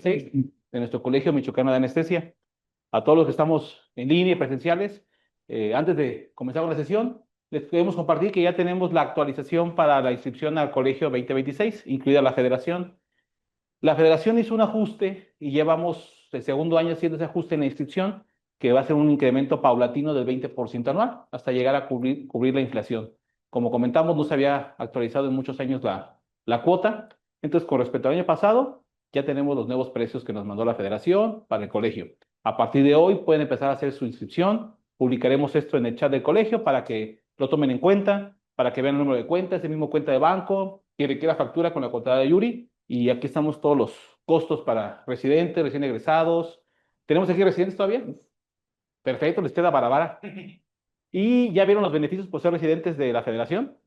2026 de nuestro Colegio Michoacano de Anestesia. A todos los que estamos en línea y presenciales, antes de comenzar con la sesión, les queremos compartir que ya tenemos la actualización para la inscripción al Colegio 2026, incluida la Federación. La Federación hizo un ajuste y llevamos el segundo año haciendo ese ajuste en la inscripción, que va a ser un incremento paulatino del 20% anual, hasta llegar a cubrir la inflación. Como comentamos, no se había actualizado en muchos años la cuota. Entonces, con respecto al año pasado, ya tenemos los nuevos precios que nos mandó la Federación para el colegio. A partir de hoy pueden empezar a hacer su inscripción. Publicaremos esto en el chat del colegio para que lo tomen en cuenta, para que vean el número de cuenta, ese mismo cuenta de banco, que requiera factura con la contadora de Yuri. Y aquí estamos todos los costos para residentes, recién egresados. ¿Tenemos aquí residentes todavía? Perfecto, les queda barabara. Y ya vieron los beneficios por ser residentes de la federación.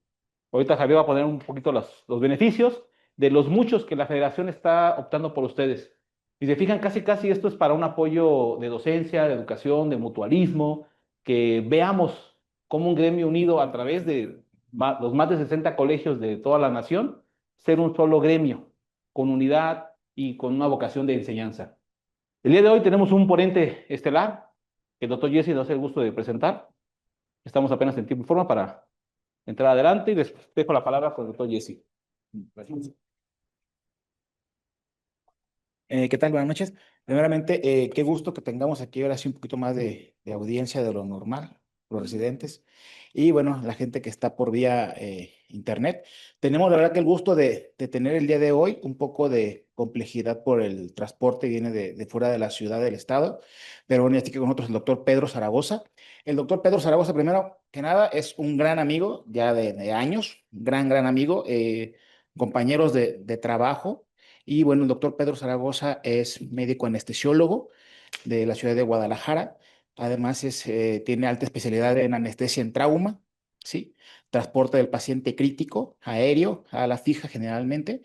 Ahorita Javier va a poner un poquito los beneficios de los muchos que la federación está optando por ustedes. Si se fijan, casi casi esto es para un apoyo de docencia, de educación, de mutualismo, que veamos cómo un gremio unido a través de los más de 60 colegios de toda la nación, ser un solo gremio, con unidad y con una vocación de enseñanza. El día de hoy tenemos un ponente estelar, que el doctor Jesse nos hace el gusto de presentar. Estamos apenas en tiempo y forma para entrar adelante y les dejo la palabra con el doctor Jesse. Gracias. ¿Qué tal? Buenas noches. Primeramente, qué gusto que tengamos aquí ahora sí un poquito más de audiencia de lo normal, los residentes y bueno, la gente que está por vía internet. Tenemos la verdad que el gusto de tener el día de hoy un poco de complejidad por el transporte, viene de fuera de la ciudad del estado, pero bueno, aquí con nosotros el doctor Pedro Zaragoza. El doctor Pedro Zaragoza, primero que nada, es un gran amigo ya de años, gran amigo, compañeros de trabajo. Y bueno, el doctor Pedro Zaragoza es médico anestesiólogo de la ciudad de Guadalajara. Además, tiene alta especialidad en anestesia en trauma, ¿sí? Transporte del paciente crítico, aéreo, a la fija generalmente.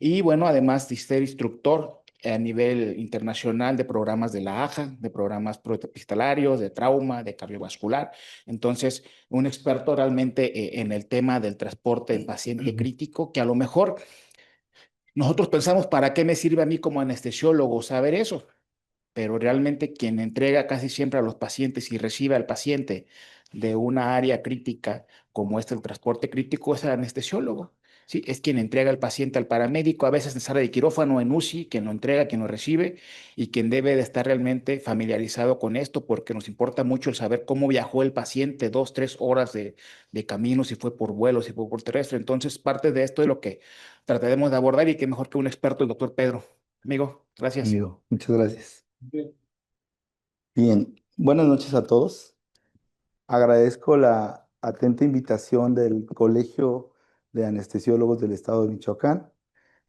Y bueno, además de ser instructor a nivel internacional de programas de la AJA, de programas protohospitalarios, de trauma, de cardiovascular. Entonces, un experto realmente en el tema del transporte del paciente crítico, que a lo mejor nosotros pensamos, ¿para qué me sirve a mí como anestesiólogo saber eso? Pero realmente quien entrega casi siempre a los pacientes y recibe al paciente de una área crítica como el transporte crítico es el anestesiólogo. Sí, es quien entrega al paciente al paramédico, a veces en sala de quirófano, en UCI, quien lo entrega, quien lo recibe y quien debe de estar realmente familiarizado con esto porque nos importa mucho el saber cómo viajó el paciente 2, 3 horas de camino, si fue por vuelo, si fue por terrestre. Entonces, parte de esto es lo que trataremos de abordar y que mejor que un experto, el doctor Pedro. Amigo, gracias. Amigo, muchas gracias. Bien, buenas noches a todos. Agradezco la atenta invitación del Colegio de Anestesiólogos del Estado de Michoacán,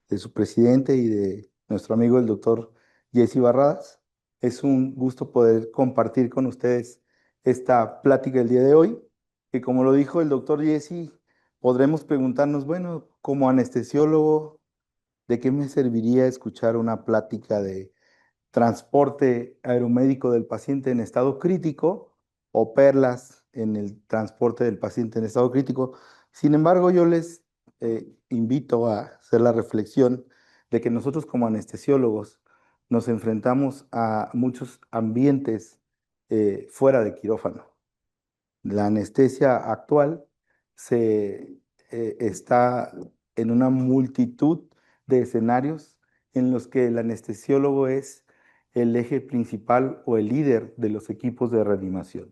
de su presidente y de nuestro amigo el doctor Jesse Barradas. Es un gusto poder compartir con ustedes esta plática el día de hoy, que como lo dijo el doctor Jesse, podremos preguntarnos, bueno, como anestesiólogo, ¿de qué me serviría escuchar una plática de transporte aeromédico del paciente en estado crítico o perlas en el transporte del paciente en estado crítico? Sin embargo, yo les invito a hacer la reflexión de que nosotros como anestesiólogos nos enfrentamos a muchos ambientes fuera de quirófano. La anestesia actual está en una multitud de escenarios en los que el anestesiólogo es el eje principal o el líder de los equipos de reanimación.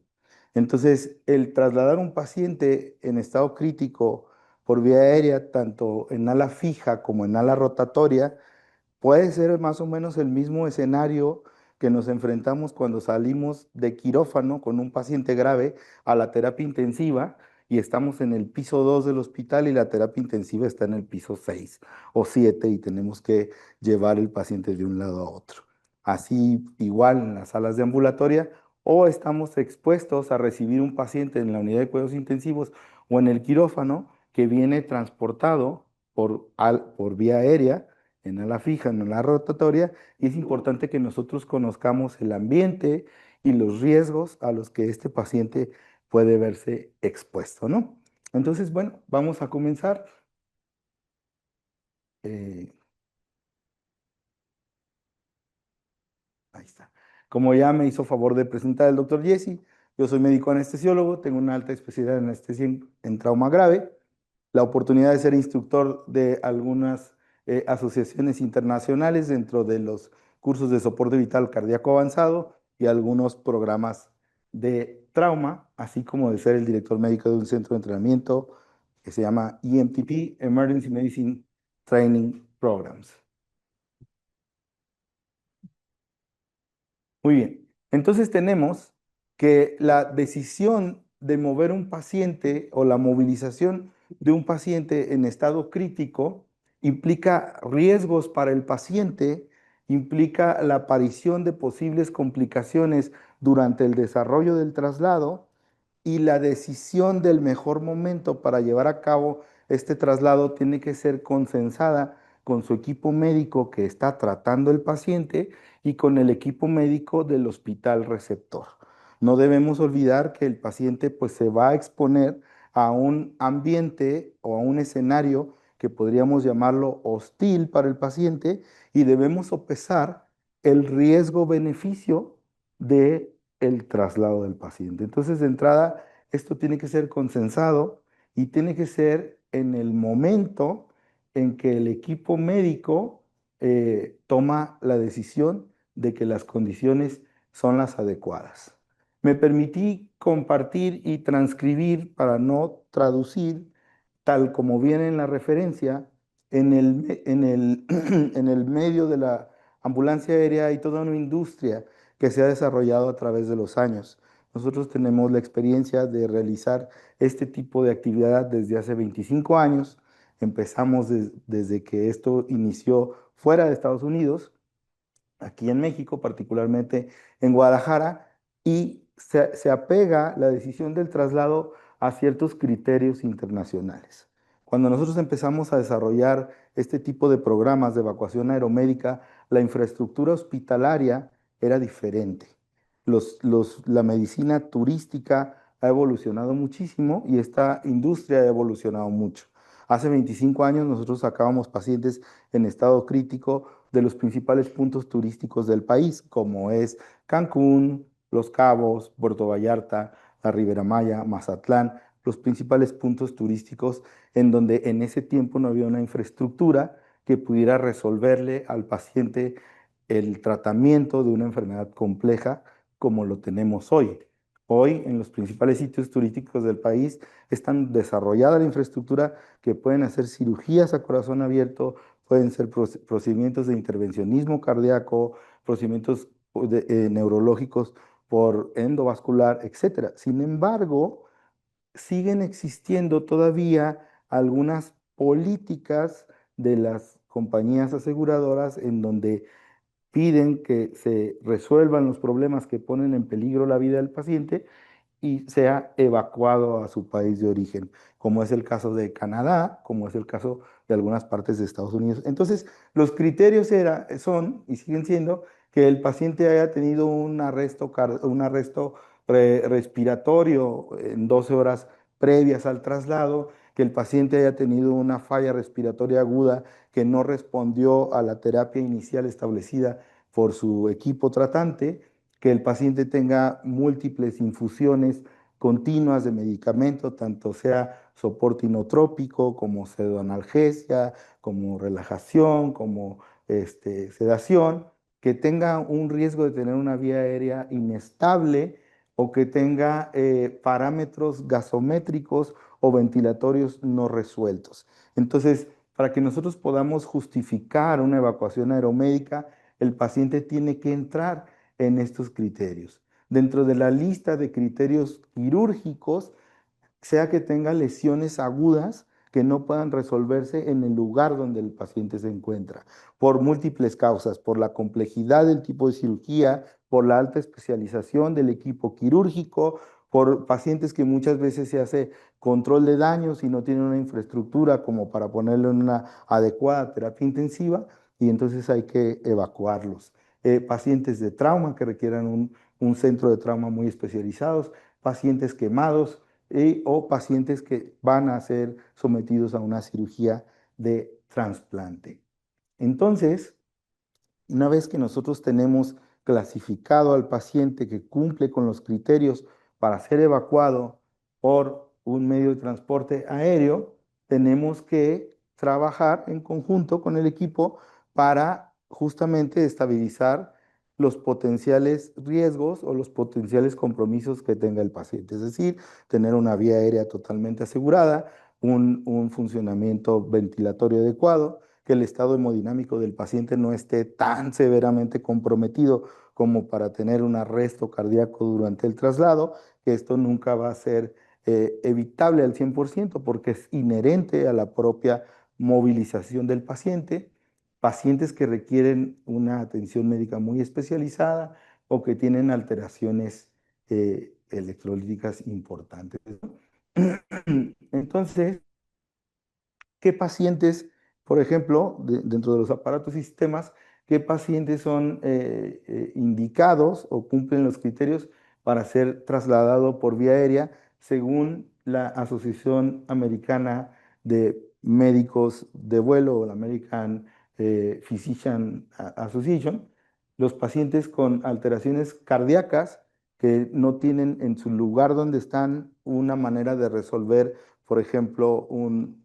Entonces, el trasladar un paciente en estado crítico por vía aérea, tanto en ala fija como en ala rotatoria, puede ser más o menos el mismo escenario que nos enfrentamos cuando salimos de quirófano con un paciente grave a la terapia intensiva y estamos en el piso 2 del hospital y la terapia intensiva está en el piso 6 o 7 y tenemos que llevar el paciente de un lado a otro. Así igual en las salas de ambulatoria o estamos expuestos a recibir un paciente en la unidad de cuidados intensivos o en el quirófano que viene transportado por vía aérea en ala fija, en ala rotatoria, y es importante que nosotros conozcamos el ambiente y los riesgos a los que este paciente puede verse expuesto, ¿no? Entonces, bueno, vamos a comenzar. Eh, Ahí está. Como ya me hizo favor de presentar el doctor Jesse, yo soy médico anestesiólogo, tengo una alta especialidad en anestesia en trauma grave, la oportunidad de ser instructor de algunas asociaciones internacionales dentro de los cursos de soporte vital cardíaco avanzado y algunos programas de trauma, así como de ser el director médico de un centro de entrenamiento que se llama EMTP, Emergency Medicine Training Programs. Muy bien. Entonces tenemos que la decisión de mover un paciente o la movilización de un paciente en estado crítico implica riesgos para el paciente, implica la aparición de posibles complicaciones durante el desarrollo del traslado y la decisión del mejor momento para llevar a cabo este traslado tiene que ser consensada con su equipo médico que está tratando el paciente y con el equipo médico del hospital receptor. No debemos olvidar que el paciente pues se va a exponer a un ambiente o a un escenario que podríamos llamarlo hostil para el paciente y debemos sopesar el riesgo-beneficio de el traslado del paciente. Entonces, de entrada, esto tiene que ser consensado y tiene que ser en el momento en que el equipo médico toma la decisión de que las condiciones son las adecuadas. Me permití compartir y transcribir para no traducir, tal como viene en la referencia, en el medio de la ambulancia aérea hay toda una industria que se ha desarrollado a través de los años. Nosotros tenemos la experiencia de realizar este tipo de actividad desde hace 25 años. Empezamos desde que esto inició fuera de Estados Unidos, aquí en México, particularmente en Guadalajara, y se apega la decisión del traslado a ciertos criterios internacionales. Cuando nosotros empezamos a desarrollar este tipo de programas de evacuación aeromédica, la infraestructura hospitalaria era diferente. La medicina turística ha evolucionado muchísimo y esta industria ha evolucionado mucho. Hace 25 años nosotros sacábamos pacientes en estado crítico de los principales puntos turísticos del país, como es Cancún, Los Cabos, Puerto Vallarta, la Ribera Maya, Mazatlán, los principales puntos turísticos en donde en ese tiempo no había una infraestructura que pudiera resolverle al paciente el tratamiento de una enfermedad compleja como lo tenemos hoy. Hoy en los principales sitios turísticos del país están desarrollada la infraestructura que pueden hacer cirugías a corazón abierto, pueden ser procedimientos de intervencionismo cardíaco, procedimientos neurológicos por endovascular, etc. Sin embargo, siguen existiendo todavía algunas políticas de las compañías aseguradoras en donde piden que se resuelvan los problemas que ponen en peligro la vida del paciente y sea evacuado a su país de origen, como es el caso de Canadá, como es el caso de algunas partes de Estados Unidos. Entonces, los criterios son y siguen siendo que el paciente haya tenido un arresto respiratorio en 12 horas previas al traslado, que el paciente haya tenido una falla respiratoria aguda que no respondió a la terapia inicial establecida por su equipo tratante, que el paciente tenga múltiples infusiones continuas de medicamento, tanto sea soporte inotrópico, como pseudoanalgesia, como relajación, como sedación, que tenga un riesgo de tener una vía aérea inestable o que tenga parámetros gasométricos o ventilatorios no resueltos. Entonces, para que nosotros podamos justificar una evacuación aeromédica, el paciente tiene que entrar en estos criterios. Dentro de la lista de criterios quirúrgicos, sea que tenga lesiones agudas que no puedan resolverse en el lugar donde el paciente se encuentra, por múltiples causas, por la complejidad del tipo de cirugía, por la alta especialización del equipo quirúrgico, por pacientes que muchas veces se hace control de daños y no tienen una infraestructura como para ponerlo en una adecuada terapia intensiva y entonces hay que evacuarlos. Pacientes de trauma que requieran un centro de trauma muy especializados, pacientes quemados, o pacientes que van a ser sometidos a una cirugía de trasplante. Entonces, una vez que nosotros tenemos clasificado al paciente que cumple con los criterios para ser evacuado por un medio de transporte aéreo, tenemos que trabajar en conjunto con el equipo para justamente estabilizar los potenciales riesgos o los potenciales compromisos que tenga el paciente. Es decir, tener una vía aérea totalmente asegurada, un funcionamiento ventilatorio adecuado, que el estado hemodinámico del paciente no esté tan severamente comprometido como para tener un arresto cardíaco durante el traslado, que esto nunca va a ser evitable al 100% porque es inherente a la propia movilización del paciente. Pacientes que requieren una atención médica muy especializada o que tienen alteraciones electrolíticas importantes, ¿no? Entonces, ¿qué pacientes, por ejemplo, dentro de los aparatos y sistemas, qué pacientes son indicados o cumplen los criterios para ser trasladado por vía aérea según la Asociación Americana de Médicos de Vuelo o la American Physician Association? Los pacientes con alteraciones cardíacas que no tienen en su lugar donde están una manera de resolver, por ejemplo,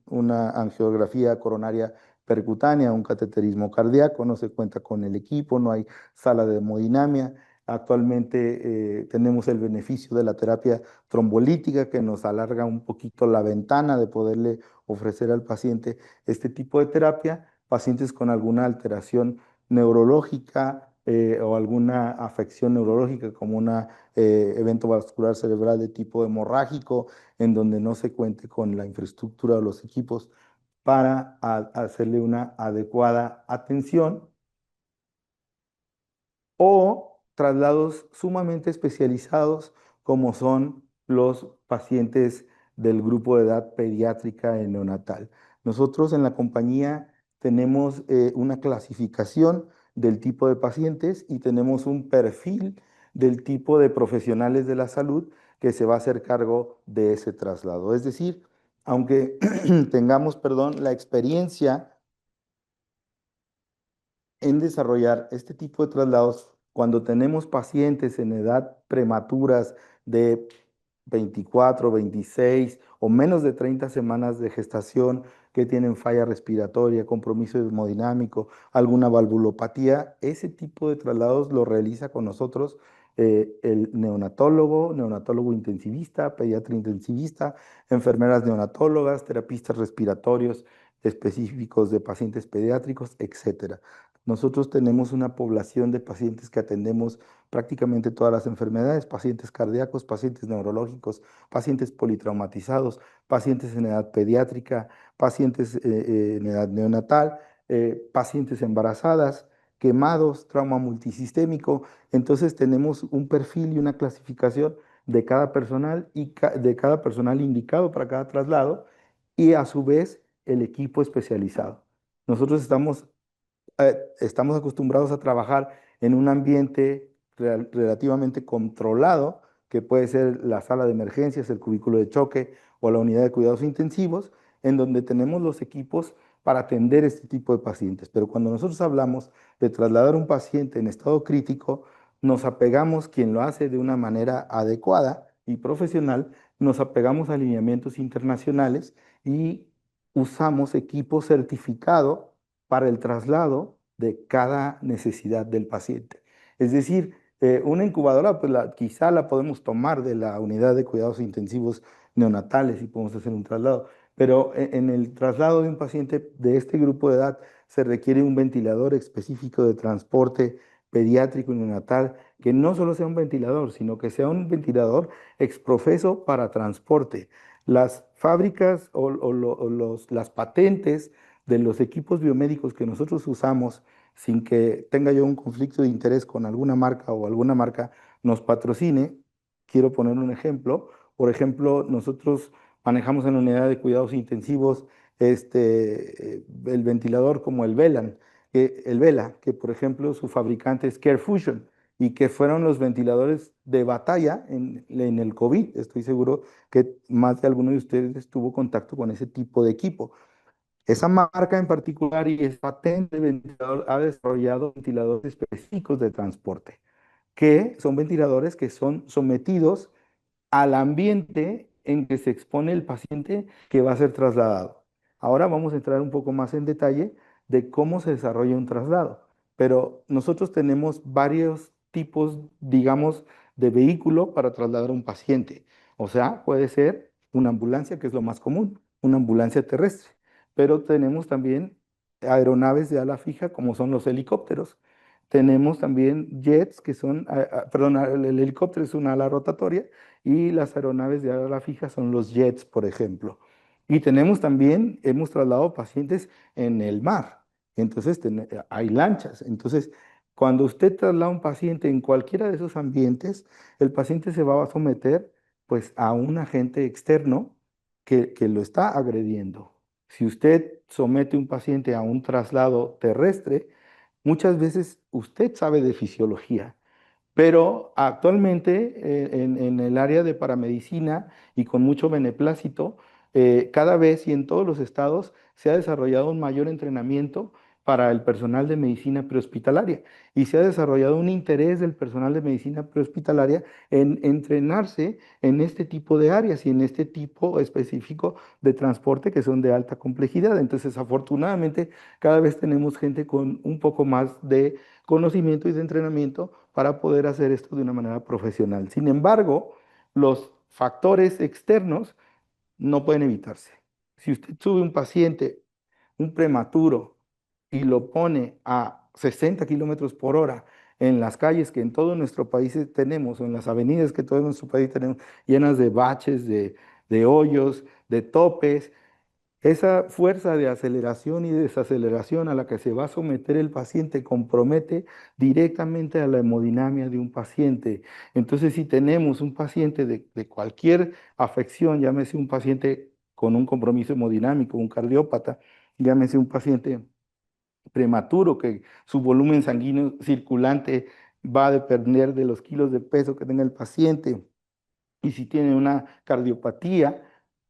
una angiografía coronaria percutánea, un cateterismo cardíaco, no se cuenta con el equipo, no hay sala de hemodinamia. Actualmente tenemos el beneficio de la terapia trombolítica que nos alarga un poquito la ventana de poderle ofrecer al paciente este tipo de terapia. Pacientes con alguna alteración neurológica o alguna afección neurológica como un evento vascular cerebral de tipo hemorrágico, en donde no se cuente con la infraestructura o los equipos para hacerle una adecuada atención, o traslados sumamente especializados como son los pacientes del grupo de edad pediátrica y neonatal. Nosotros en la compañía tenemos una clasificación del tipo de pacientes y tenemos un perfil del tipo de profesionales de la salud que se va a hacer cargo de ese traslado. Es decir, aunque tengamos, perdón, la experiencia en desarrollar este tipo de traslados cuando tenemos pacientes en edad prematuras de 24, 26 o menos de 30 semanas de gestación que tienen falla respiratoria, compromiso hemodinámico, alguna valvulopatía, ese tipo de traslados lo realiza con nosotros el neonatólogo intensivista, pediatra intensivista, enfermeras neonatólogas, terapistas respiratorios específicos de pacientes pediátricos, etcétera. Nosotros tenemos una población de pacientes que atendemos prácticamente todas las enfermedades, pacientes cardíacos, pacientes neurológicos, pacientes politraumatizados, pacientes en edad pediátrica, pacientes en edad neonatal, pacientes embarazadas, quemados, trauma multisistémico. Entonces tenemos un perfil y una clasificación de cada personal y de cada personal indicado para cada traslado y a su vez el equipo especializado. Nosotros estamos acostumbrados a trabajar en un ambiente relativamente controlado, que puede ser la sala de emergencias, el cubículo de choque o la unidad de cuidados intensivos, en donde tenemos los equipos para atender este tipo de pacientes. Pero cuando nosotros hablamos de trasladar un paciente en estado crítico, nos apegamos, quien lo hace de una manera adecuada y profesional, nos apegamos a alineamientos internacionales y usamos equipo certificado para el traslado de cada necesidad del paciente. Es decir, una incubadora, pues quizá la podemos tomar de la unidad de cuidados intensivos neonatales y podemos hacer un traslado, pero en el traslado de un paciente de este grupo de edad se requiere un ventilador específico de transporte pediátrico y neonatal, que no solo sea un ventilador, sino que sea un ventilador exprofeso para transporte. Las fábricas las patentes de los equipos biomédicos que nosotros usamos, sin que tenga yo un conflicto de interés con alguna marca o alguna marca nos patrocine, quiero poner un ejemplo. Por ejemplo, nosotros manejamos en la unidad de cuidados intensivos el ventilador como el Vela, que por ejemplo su fabricante es CareFusion y que fueron los ventiladores de batalla en el COVID. Estoy seguro que más de alguno de ustedes tuvo contacto con ese tipo de equipo. Esa marca en particular y esa patente de ventilador ha desarrollado ventiladores específicos de transporte. que son ventiladores que son sometidos al ambiente en que se expone el paciente que va a ser trasladado. Ahora vamos a entrar un poco más en detalle de cómo se desarrolla un traslado, pero nosotros tenemos varios tipos, digamos, de vehículo para trasladar a un paciente. O sea, puede ser una ambulancia, que es lo más común, una ambulancia terrestre, pero tenemos también aeronaves de ala fija, como son los helicópteros. Tenemos también jets, que son, perdón, el helicóptero es una ala rotatoria y las aeronaves de ala fija son los jets, por ejemplo. Y tenemos también, hemos trasladado pacientes en el mar, entonces hay lanchas. Entonces, cuando usted traslada a un paciente en cualquiera de esos ambientes, el paciente se va a someter pues a un agente externo que lo está agrediendo. Si usted somete un paciente a un traslado terrestre, muchas veces usted sabe de fisiología, pero actualmente en el área de paramedicina y con mucho beneplácito, cada vez y en todos los estados se ha desarrollado un mayor entrenamiento para el personal de medicina prehospitalaria y se ha desarrollado un interés del personal de medicina prehospitalaria en entrenarse en este tipo de áreas y en este tipo específico de transporte que son de alta complejidad. Entonces, afortunadamente, cada vez tenemos gente con un poco más de conocimiento y de entrenamiento para poder hacer esto de una manera profesional. Sin embargo, los factores externos no pueden evitarse. Si usted sube un paciente, un prematuro, y lo pone a 60 kilómetros por hora en las calles que en todo nuestro país tenemos, o en las avenidas que todo nuestro país tenemos, llenas de baches, de hoyos, de topes, esa fuerza de aceleración y desaceleración a la que se va a someter el paciente compromete directamente a la hemodinamia de un paciente. Entonces, si tenemos un paciente de cualquier afección, llámese un paciente con un compromiso hemodinámico, un cardiópata, llámese un paciente prematuro, que su volumen sanguíneo circulante va a depender de los kilos de peso que tenga el paciente, y si tiene una cardiopatía,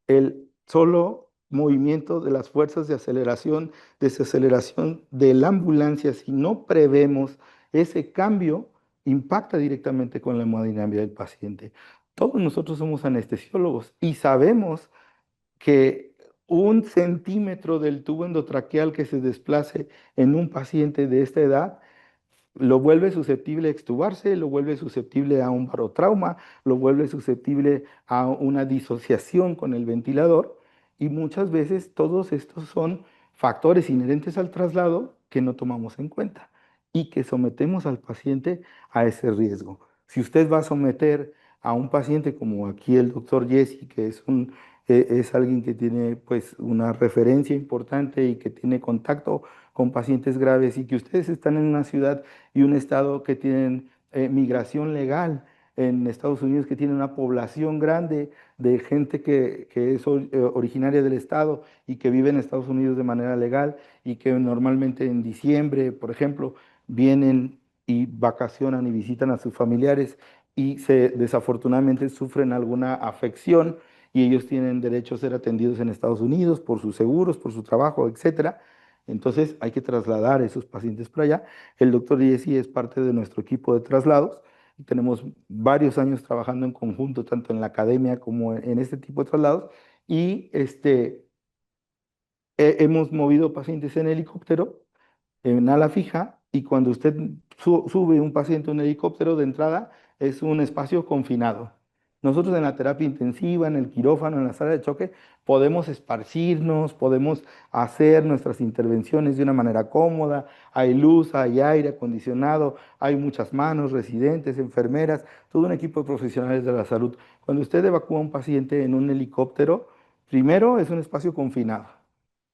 el solo movimiento de las fuerzas de aceleración, desaceleración de la ambulancia, si no prevemos ese cambio, impacta directamente con la hemodinámica del paciente. Todos nosotros somos anestesiólogos y sabemos que un centímetro del tubo endotraqueal que se desplace en un paciente de esta edad lo vuelve susceptible a extubarse, lo vuelve susceptible a un barotrauma, lo vuelve susceptible a una disociación con el ventilador, y muchas veces todos estos son factores inherentes al traslado que no tomamos en cuenta y que sometemos al paciente a ese riesgo. Si usted va a someter a un paciente como aquí el doctor Jesse, que es alguien que tiene pues una referencia importante y que tiene contacto con pacientes graves, y que ustedes están en una ciudad y un estado que tienen migración legal en Estados Unidos, que tiene una población grande de gente que es originaria del estado y que vive en Estados Unidos de manera legal, y que normalmente en diciembre, por ejemplo, vienen y vacacionan y visitan a sus familiares y desafortunadamente sufren alguna afección y ellos tienen derecho a ser atendidos en Estados Unidos por sus seguros, por su trabajo, etcétera. Entonces hay que trasladar a esos pacientes para allá. El doctor Jesse es parte de nuestro equipo de traslados y tenemos varios años trabajando en conjunto, tanto en la academia como en este tipo de traslados. Y hemos movido pacientes en helicóptero, en ala fija, y cuando usted sube un paciente en un helicóptero, de entrada es un espacio confinado. Nosotros en la terapia intensiva, en el quirófano, en la sala de choque, podemos esparcirnos, podemos hacer nuestras intervenciones de una manera cómoda. Hay luz, hay aire acondicionado, hay muchas manos, residentes, enfermeras, todo un equipo de profesionales de la salud. Cuando usted evacúa a un paciente en un helicóptero, primero es un espacio confinado.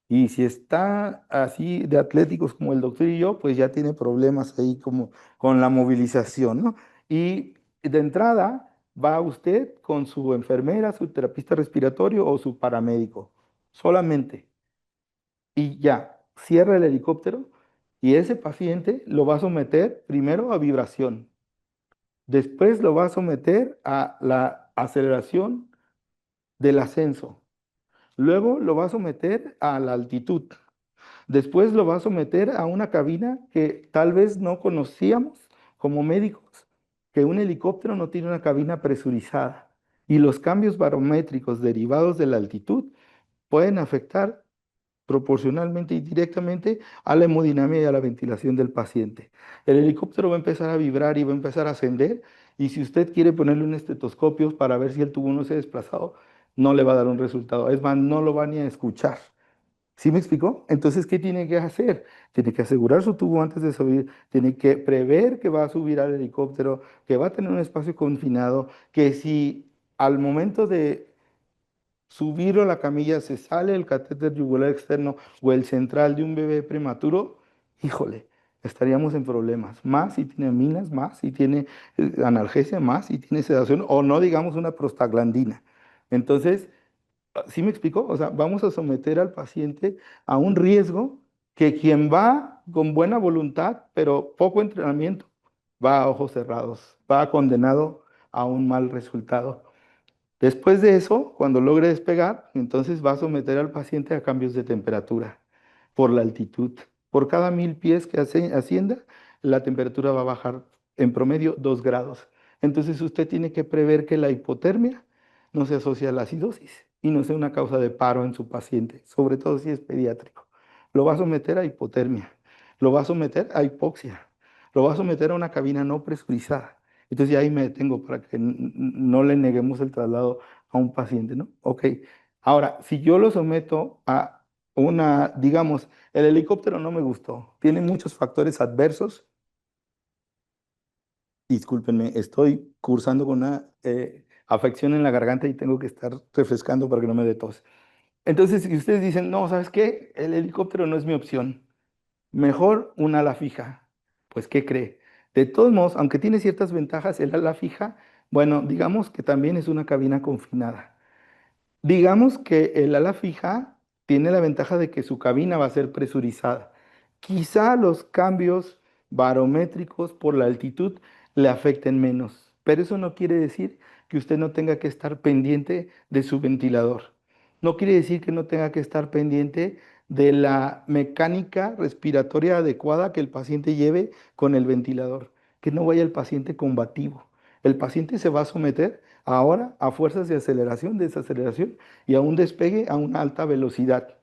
Y si está así de atléticos como el doctor y yo, pues ya tiene problemas ahí como con la movilización, ¿no? Y de entrada va usted con su enfermera, su terapista respiratorio o su paramédico, solamente. Y ya, cierra el helicóptero y ese paciente lo va a someter primero a vibración, después lo va a someter a la aceleración del ascenso, luego lo va a someter a la altitud. Después lo va a someter a una cabina que tal vez no conocíamos como médicos, que un helicóptero no tiene una cabina presurizada y los cambios barométricos derivados de la altitud pueden afectar proporcionalmente y directamente a la hemodinámica y a la ventilación del paciente. El helicóptero va a empezar a vibrar y va a empezar a ascender, y si usted quiere ponerle un estetoscopio para ver si el tubo no se ha desplazado, no le va a dar un resultado. Es más, no lo va ni a escuchar. ¿Sí me explicó? Entonces, ¿qué tiene que hacer? Tiene que asegurar su tubo antes de subir, tiene que prever que va a subir al helicóptero, que va a tener un espacio confinado, que si al momento de subirlo a la camilla se sale el catéter yugular externo o el central de un bebé prematuro, híjole, estaríamos en problemas. Más si tiene minas, más si tiene analgesia, más si tiene sedación, o no digamos una prostaglandina. Entonces, ¿sí me explico? O sea, vamos a someter al paciente a un riesgo que quien va con buena voluntad, pero poco entrenamiento, va a ojos cerrados, va condenado a un mal resultado. Después de eso, cuando logre despegar, entonces va a someter al paciente a cambios de temperatura por la altitud. Por cada 1000 pies que ascienda, la temperatura va a bajar en promedio 2 grados. Entonces usted tiene que prever que la hipotermia no se asocia a la acidosis y no sea una causa de paro en su paciente, sobre todo si es pediátrico. Lo va a someter a hipotermia, lo va a someter a hipoxia, lo va a someter a una cabina no presurizada. Entonces ya ahí me detengo para que no le neguemos el traslado a un paciente, ¿no? Ok. Ahora, si yo lo someto a una, digamos, el helicóptero no me gustó, tiene muchos factores adversos. Discúlpenme, estoy cursando con una afección en la garganta y tengo que estar refrescando para que no me dé tos. Entonces, si ustedes dicen, no, ¿sabes qué? El helicóptero no es mi opción. Mejor un ala fija. Pues, ¿qué cree? De todos modos, aunque tiene ciertas ventajas, el ala fija, bueno, digamos que también es una cabina confinada. Digamos que el ala fija tiene la ventaja de que su cabina va a ser presurizada. Quizá los cambios barométricos por la altitud le afecten menos, pero eso no quiere decir que usted no tenga que estar pendiente de su ventilador. No quiere decir que no tenga que estar pendiente de la mecánica respiratoria adecuada que el paciente lleve con el ventilador, que no vaya el paciente combativo. El paciente se va a someter ahora a fuerzas de aceleración, desaceleración y a un despegue a una alta velocidad.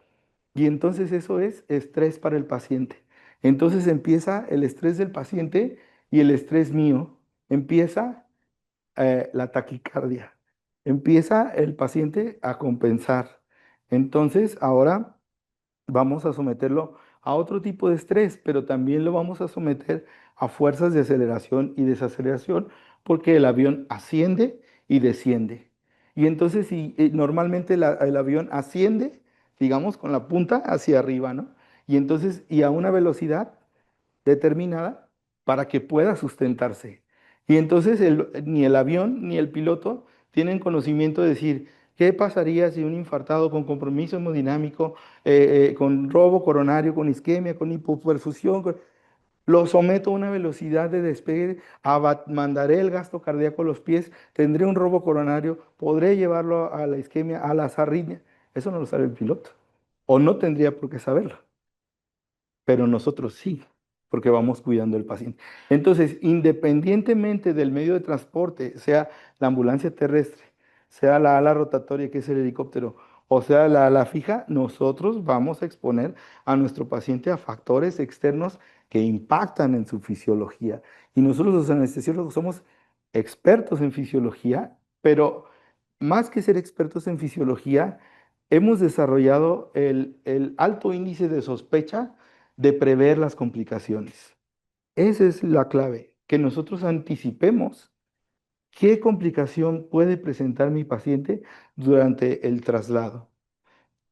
Y entonces eso es estrés para el paciente. Entonces empieza el estrés del paciente y el estrés mío. Empieza la taquicardia. Empieza el paciente a compensar. Entonces ahora vamos a someterlo a otro tipo de estrés, pero también lo vamos a someter a fuerzas de aceleración y desaceleración porque el avión asciende y desciende. Y entonces, si normalmente el avión asciende, digamos, con la punta hacia arriba, ¿no? Y entonces, y a una velocidad determinada para que pueda sustentarse. Y entonces ni el avión ni el piloto tienen conocimiento de decir, ¿qué pasaría si un infartado con compromiso hemodinámico, con robo coronario, con isquemia, con hipoperfusión, lo someto a una velocidad de despegue, mandaré el gasto cardíaco a los pies, tendré un robo coronario, podré llevarlo a la isquemia, a las arritmias? Eso no lo sabe el piloto, o no tendría por qué saberlo, pero nosotros sí, porque vamos cuidando al paciente. Entonces, independientemente del medio de transporte, sea la ambulancia terrestre, sea la ala rotatoria, que es el helicóptero, o sea la ala fija, nosotros vamos a exponer a nuestro paciente a factores externos que impactan en su fisiología. Y nosotros los anestesiólogos somos expertos en fisiología, pero más que ser expertos en fisiología, hemos desarrollado el alto índice de sospecha de prever las complicaciones. Esa es la clave, que nosotros anticipemos qué complicación puede presentar mi paciente durante el traslado.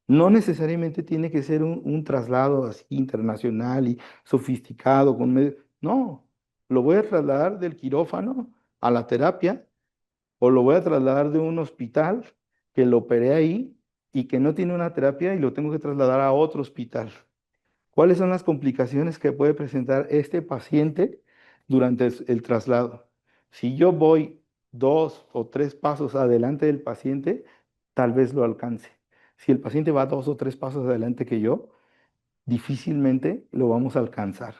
No necesariamente tiene que ser un traslado así internacional y sofisticado, no, lo voy a trasladar del quirófano a la terapia, o lo voy a trasladar de un hospital que lo operé ahí y que no tiene una terapia y lo tengo que trasladar a otro hospital. ¿Cuáles son las complicaciones que puede presentar este paciente durante el traslado? Si yo voy 2 o 3 pasos adelante del paciente, tal vez lo alcance. Si el paciente va 2 o 3 pasos adelante que yo, difícilmente lo vamos a alcanzar.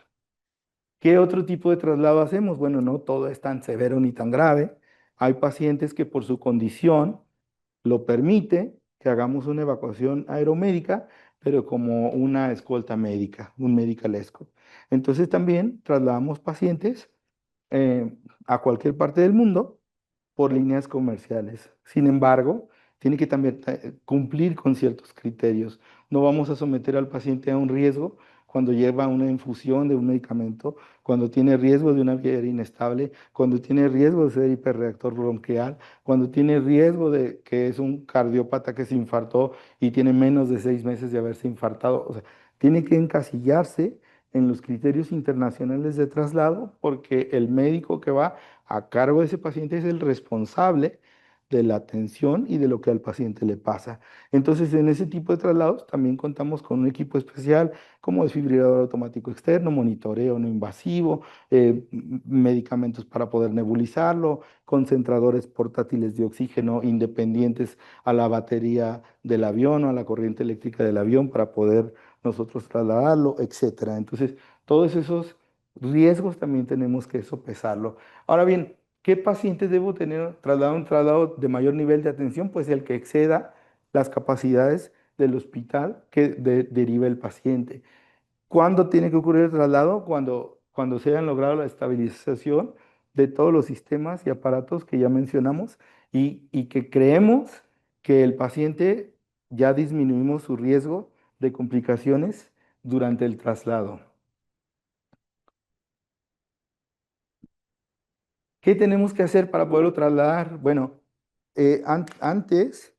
¿Qué otro tipo de traslado hacemos? Bueno, no todo es tan severo ni tan grave. Hay pacientes que por su condición lo permite que hagamos una evacuación aeromédica, pero como una escolta médica, un medical escort. Entonces también trasladamos pacientes eh, a cualquier parte del mundo por líneas comerciales. Sin embargo, tiene que también cumplir con ciertos criterios. No vamos a someter al paciente a un riesgo cuando lleva una infusión de un medicamento, cuando tiene riesgo de una vía aérea inestable, cuando tiene riesgo de ser hiperreactor bronquial, cuando tiene riesgo de que es un cardiópata que se infartó y tiene menos de 6 meses de haberse infartado. O sea, tiene que encasillarse en los criterios internacionales de traslado porque el médico que va a cargo de ese paciente es el responsable de la atención y de lo que al paciente le pasa. Entonces, en ese tipo de traslados también contamos con un equipo especial como desfibrilador automático externo, monitoreo no invasivo, medicamentos para poder nebulizarlo, concentradores portátiles de oxígeno independientes a la batería del avión o a la corriente eléctrica del avión para poder nosotros trasladarlo, etcétera. Entonces, todos esos riesgos también tenemos que sopesarlo. Ahora bien, ¿qué pacientes debo tener trasladado un traslado de mayor nivel de atención? Pues el que exceda las capacidades del hospital que deriva el paciente. ¿Cuándo tiene que ocurrir el traslado? Cuando se hayan logrado la estabilización de todos los sistemas y aparatos que ya mencionamos y que creemos que el paciente ya disminuimos su riesgo de complicaciones durante el traslado. ¿Qué tenemos que hacer para poderlo trasladar? Bueno, antes,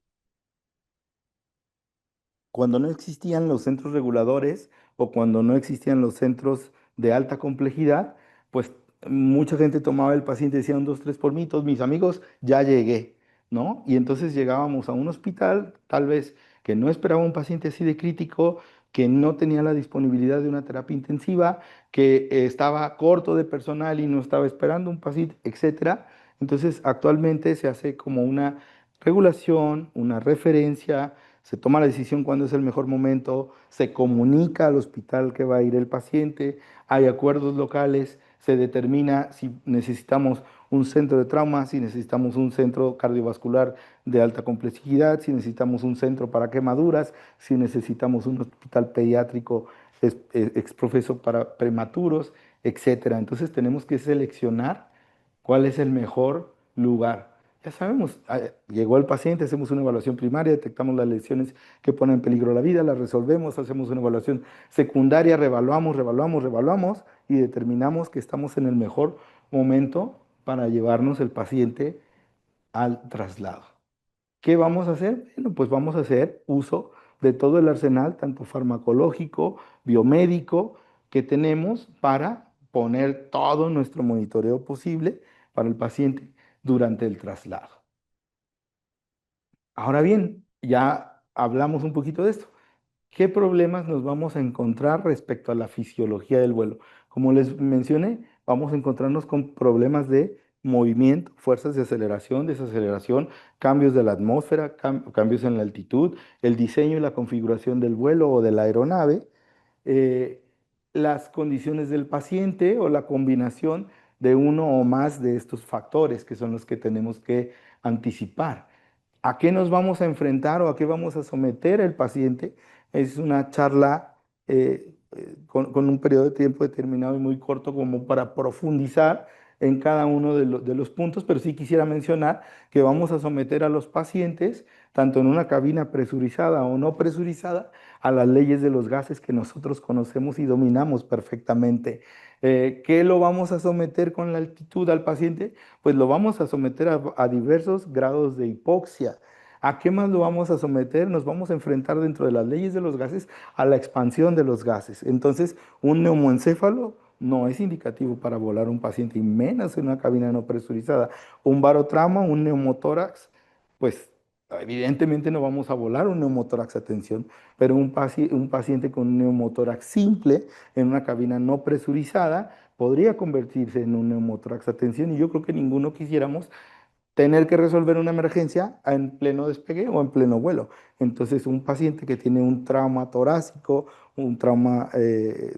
cuando no existían los centros reguladores o cuando no existían los centros de alta complejidad, pues mucha gente tomaba el paciente y decía un, dos, tres por mí, todos mis amigos, ya llegué, ¿no? Y entonces llegábamos a un hospital, tal vez que no esperaba un paciente así de crítico, que no tenía la disponibilidad de una terapia intensiva, que estaba corto de personal y no estaba esperando un paciente, etcétera. Entonces, actualmente se hace como una regulación, una referencia, se toma la decisión cuándo es el mejor momento, se comunica al hospital que va a ir el paciente, hay acuerdos locales, se determina si necesitamos un centro de trauma, si necesitamos un centro cardiovascular de alta complejidad, si necesitamos un centro para quemaduras, si necesitamos un hospital pediátrico exprofeso para prematuros, etcétera. Entonces tenemos que seleccionar cuál es el mejor lugar. Ya sabemos, llegó el paciente, hacemos una evaluación primaria, detectamos las lesiones que ponen en peligro la vida, las resolvemos, hacemos una evaluación secundaria, revaluamos y determinamos que estamos en el mejor momento para llevarnos el paciente al traslado. ¿Qué vamos a hacer? Bueno, pues vamos a hacer uso de todo el arsenal, tanto farmacológico, biomédico, que tenemos para poner todo nuestro monitoreo posible para el paciente durante el traslado. Ahora bien, ya hablamos un poquito de esto. ¿Qué problemas nos vamos a encontrar respecto a la fisiología del vuelo? Como les mencioné, vamos a encontrarnos con problemas de movimiento, fuerzas de aceleración, desaceleración, cambios de la atmósfera, cambios en la altitud, el diseño y la configuración del vuelo o de la aeronave, eh, las condiciones del paciente o la combinación de uno o más de estos factores que son los que tenemos que anticipar. ¿A qué nos vamos a enfrentar o a qué vamos a someter al paciente? Es una charla con un periodo de tiempo determinado y muy corto como para profundizar en cada uno de los puntos, pero sí quisiera mencionar que vamos a someter a los pacientes, tanto en una cabina presurizada o no presurizada, a las leyes de los gases que nosotros conocemos y dominamos perfectamente. ¿Qué lo vamos a someter con la altitud al paciente? Pues lo vamos a someter a diversos grados de hipoxia. ¿A qué más lo vamos a someter? Nos vamos a enfrentar dentro de las leyes de los gases a la expansión de los gases. Entonces, un neumoencéfalo no es indicativo para volar un paciente, y menos en una cabina no presurizada. Un barotrauma, un neumotórax, pues evidentemente no vamos a volar un neumotórax a tensión, pero un paciente con un neumotórax simple en una cabina no presurizada podría convertirse en un neumotórax a tensión y yo creo que ninguno quisiéramos tener que resolver una emergencia en pleno despegue o en pleno vuelo. Entonces, un paciente que tiene un trauma torácico, un trauma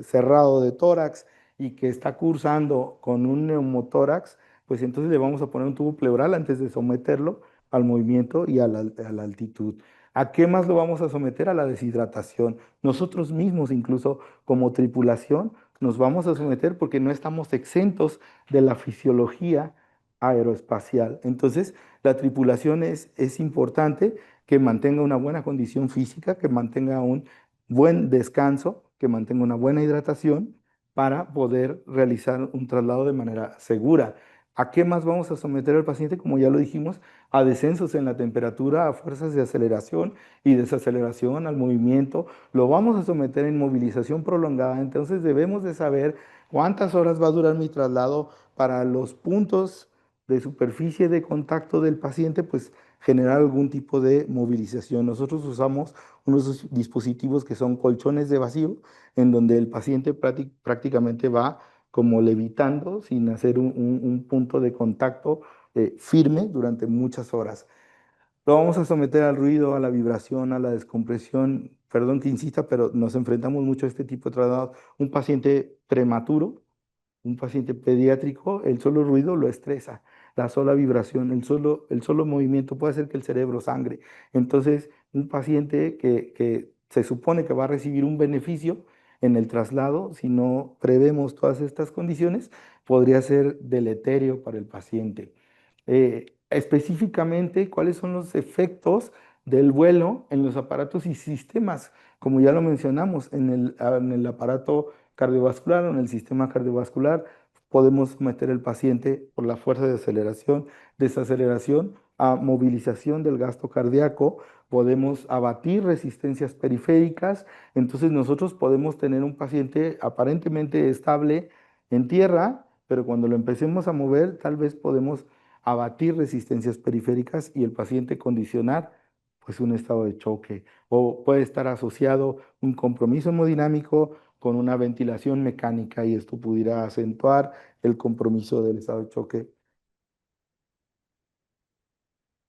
cerrado de tórax, y que está cursando con un neumotórax, pues entonces le vamos a poner un tubo pleural antes de someterlo al movimiento y a la altitud. ¿A qué más lo vamos a someter? A la deshidratación. Nosotros mismos, incluso como tripulación, nos vamos a someter porque no estamos exentos de la fisiología aeroespacial. Entonces, la tripulación es importante que mantenga una buena condición física, que mantenga un buen descanso, que mantenga una buena hidratación para poder realizar un traslado de manera segura. ¿A qué más vamos a someter al paciente? Como ya lo dijimos, a descensos en la temperatura, a fuerzas de aceleración y desaceleración, al movimiento. Lo vamos a someter en movilización prolongada. Entonces debemos de saber cuántas horas va a durar mi traslado para los puntos de superficie de contacto del paciente, pues generar algún tipo de movilización. Nosotros usamos unos dispositivos que son colchones de vacío, en donde el paciente prácticamente va como levitando sin hacer un punto de contacto firme durante muchas horas. Lo vamos a someter al ruido, a la vibración, a la descompresión. Perdón que insista, pero nos enfrentamos mucho a este tipo de traslados. Un paciente prematuro, un paciente pediátrico, el solo ruido lo estresa, la sola vibración, el solo movimiento puede hacer que el cerebro sangre. Entonces, un paciente que se supone que va a recibir un beneficio en el traslado, si no prevemos todas estas condiciones, podría ser deleterio para el paciente. Específicamente, ¿cuáles son los efectos del vuelo en los aparatos y sistemas? Como ya lo mencionamos, en el aparato cardiovascular o en el sistema cardiovascular, podemos meter el paciente por la fuerza de aceleración, desaceleración, a movilización del gasto cardíaco, podemos abatir resistencias periféricas, entonces nosotros podemos tener un paciente aparentemente estable en tierra, pero cuando lo empecemos a mover, tal vez podemos abatir resistencias periféricas y el paciente condicionar pues un estado de choque o puede estar asociado un compromiso hemodinámico con una ventilación mecánica y esto pudiera acentuar el compromiso del estado de choque.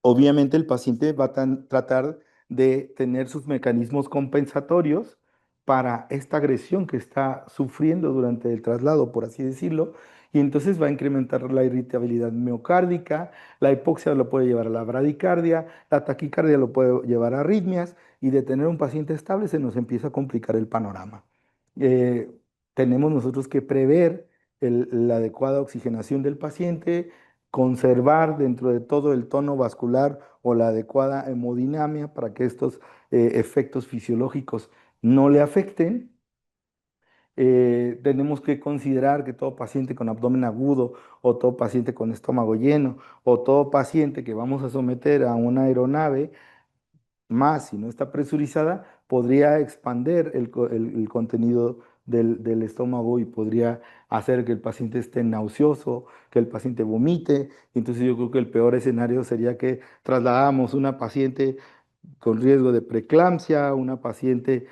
Obviamente el paciente va a tratar de tener sus mecanismos compensatorios para esta agresión que está sufriendo durante el traslado, por así decirlo, y entonces va a incrementar la irritabilidad miocárdica, la hipoxia lo puede llevar a la bradicardia, la taquicardia lo puede llevar a arritmias, y de tener un paciente estable se nos empieza a complicar el panorama. Eh, Tenemos nosotros que prever la adecuada oxigenación del paciente, conservar dentro de todo el tono vascular o la adecuada hemodinamia para que estos efectos fisiológicos no le afecten. Tenemos que considerar que todo paciente con abdomen agudo o todo paciente con estómago lleno o todo paciente que vamos a someter a una aeronave más si no está presurizada, podría expander el contenido del estómago y podría hacer que el paciente esté nauseoso, que el paciente vomite. Entonces yo creo que el peor escenario sería que trasladáramos una paciente con riesgo de preeclampsia, una paciente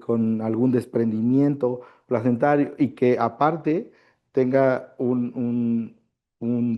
con algún desprendimiento placentario y que aparte tenga un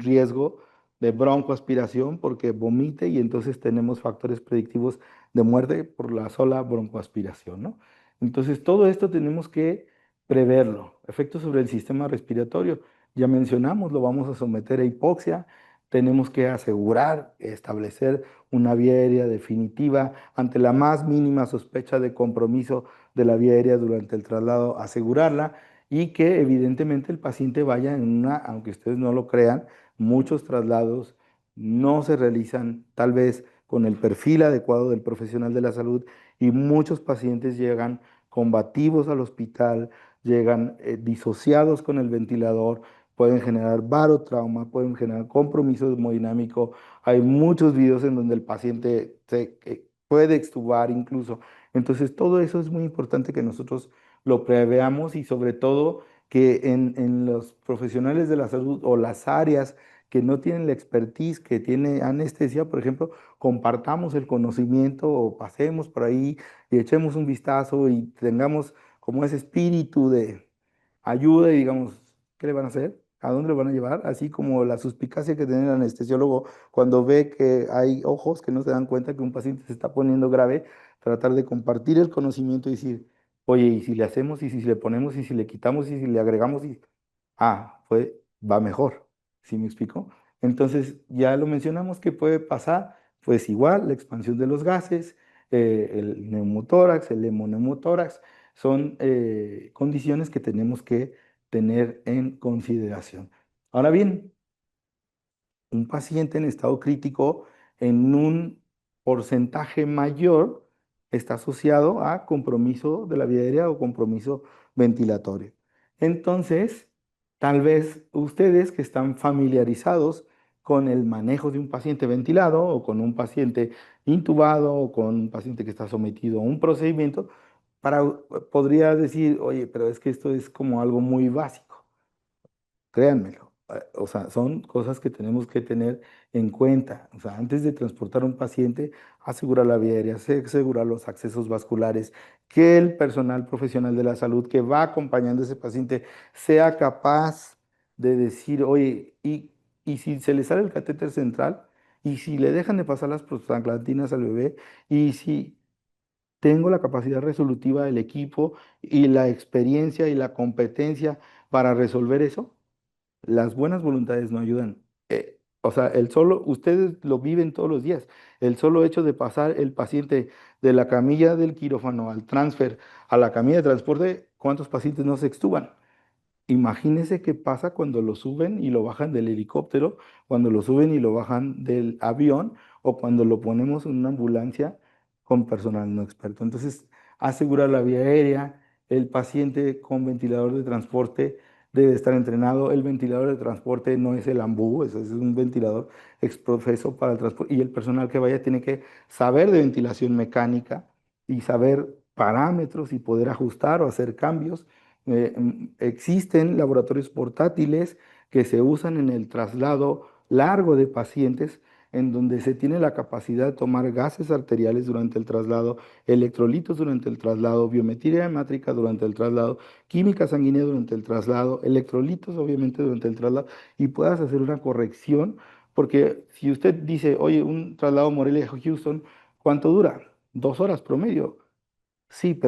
riesgo de broncoaspiración porque vomite y entonces tenemos factores predictivos de muerte por la sola broncoaspiración, ¿no? Entonces, todo esto tenemos que preverlo. Efectos sobre el sistema respiratorio, ya mencionamos, lo vamos a someter a hipoxia, tenemos que asegurar, establecer una vía aérea definitiva ante la más mínima sospecha de compromiso de la vía aérea durante el traslado, asegurarla y que evidentemente el paciente vaya en una, aunque ustedes no lo crean, muchos traslados no se realizan tal vez con el perfil adecuado del profesional de la salud y muchos pacientes llegan combativos al hospital, llegan disociados con el ventilador, pueden generar barotrauma, pueden generar compromiso hemodinámico. Hay muchos videos en donde el paciente puede extubar incluso. Entonces, todo eso es muy importante que nosotros lo preveamos y sobre todo que en los profesionales de la salud o las áreas que no tienen la expertise que tiene anestesia, por ejemplo, compartamos el conocimiento o pasemos por ahí y echemos un vistazo y tengamos como ese espíritu de ayuda y digamos, ¿qué le van a hacer? ¿A dónde lo van a llevar? Así como la suspicacia que tiene el anestesiólogo cuando ve que hay ojos que no se dan cuenta que un paciente se está poniendo grave, tratar de compartir el conocimiento y decir, oye, ¿y si le hacemos? ¿Y si le ponemos? ¿Y si le quitamos? ¿Y si le agregamos? pues va mejor, ¿sí me explico? Entonces, ya lo mencionamos que puede pasar, pues igual, la expansión de los gases, el neumotórax, el hemoneumotórax, son condiciones que tenemos que tener en consideración. Ahora bien, un paciente en estado crítico en un porcentaje mayor está asociado a compromiso de la vía aérea o compromiso ventilatorio. Entonces, tal vez ustedes que están familiarizados con el manejo de un paciente ventilado o con un paciente intubado o con un paciente que está sometido a un procedimiento, podría decir, oye, pero es que esto es como algo muy básico. Créanmelo. O sea, son cosas que tenemos que tener en cuenta. O sea, antes de transportar a un paciente, asegurar la vía aérea, asegurar los accesos vasculares, que el personal profesional de la salud que va acompañando a ese paciente sea capaz de decir, oye, y si se le sale el catéter central, y si le dejan de pasar las prostaglandinas al bebé, y si tengo la capacidad resolutiva del equipo y la experiencia y la competencia para resolver eso. Las buenas voluntades no ayudan. O sea, ustedes lo viven todos los días. El solo hecho de pasar el paciente de la camilla del quirófano al transfer a la camilla de transporte, ¿cuántos pacientes no se extuban? Imagínese qué pasa cuando lo suben y lo bajan del helicóptero, cuando lo suben y lo bajan del avión o cuando lo ponemos en una ambulancia con personal no experto. Entonces, asegurar la vía aérea, el paciente con ventilador de transporte debe estar entrenado. El ventilador de transporte no es el ambú, eso es un ventilador exprofeso para el transporte. Y el personal que vaya tiene que saber de ventilación mecánica y saber parámetros y poder ajustar o hacer cambios. Existen laboratorios portátiles que se usan en el traslado largo de pacientes, en donde se tiene la capacidad de tomar gases arteriales durante el traslado, electrolitos durante el traslado, biometría hemátrica durante el traslado, química sanguínea durante el traslado, electrolitos obviamente durante el traslado, y puedas hacer una corrección, porque si usted dice, oye, un traslado Morelia-Houston, ¿cuánto dura? 2 horas promedio. Sí,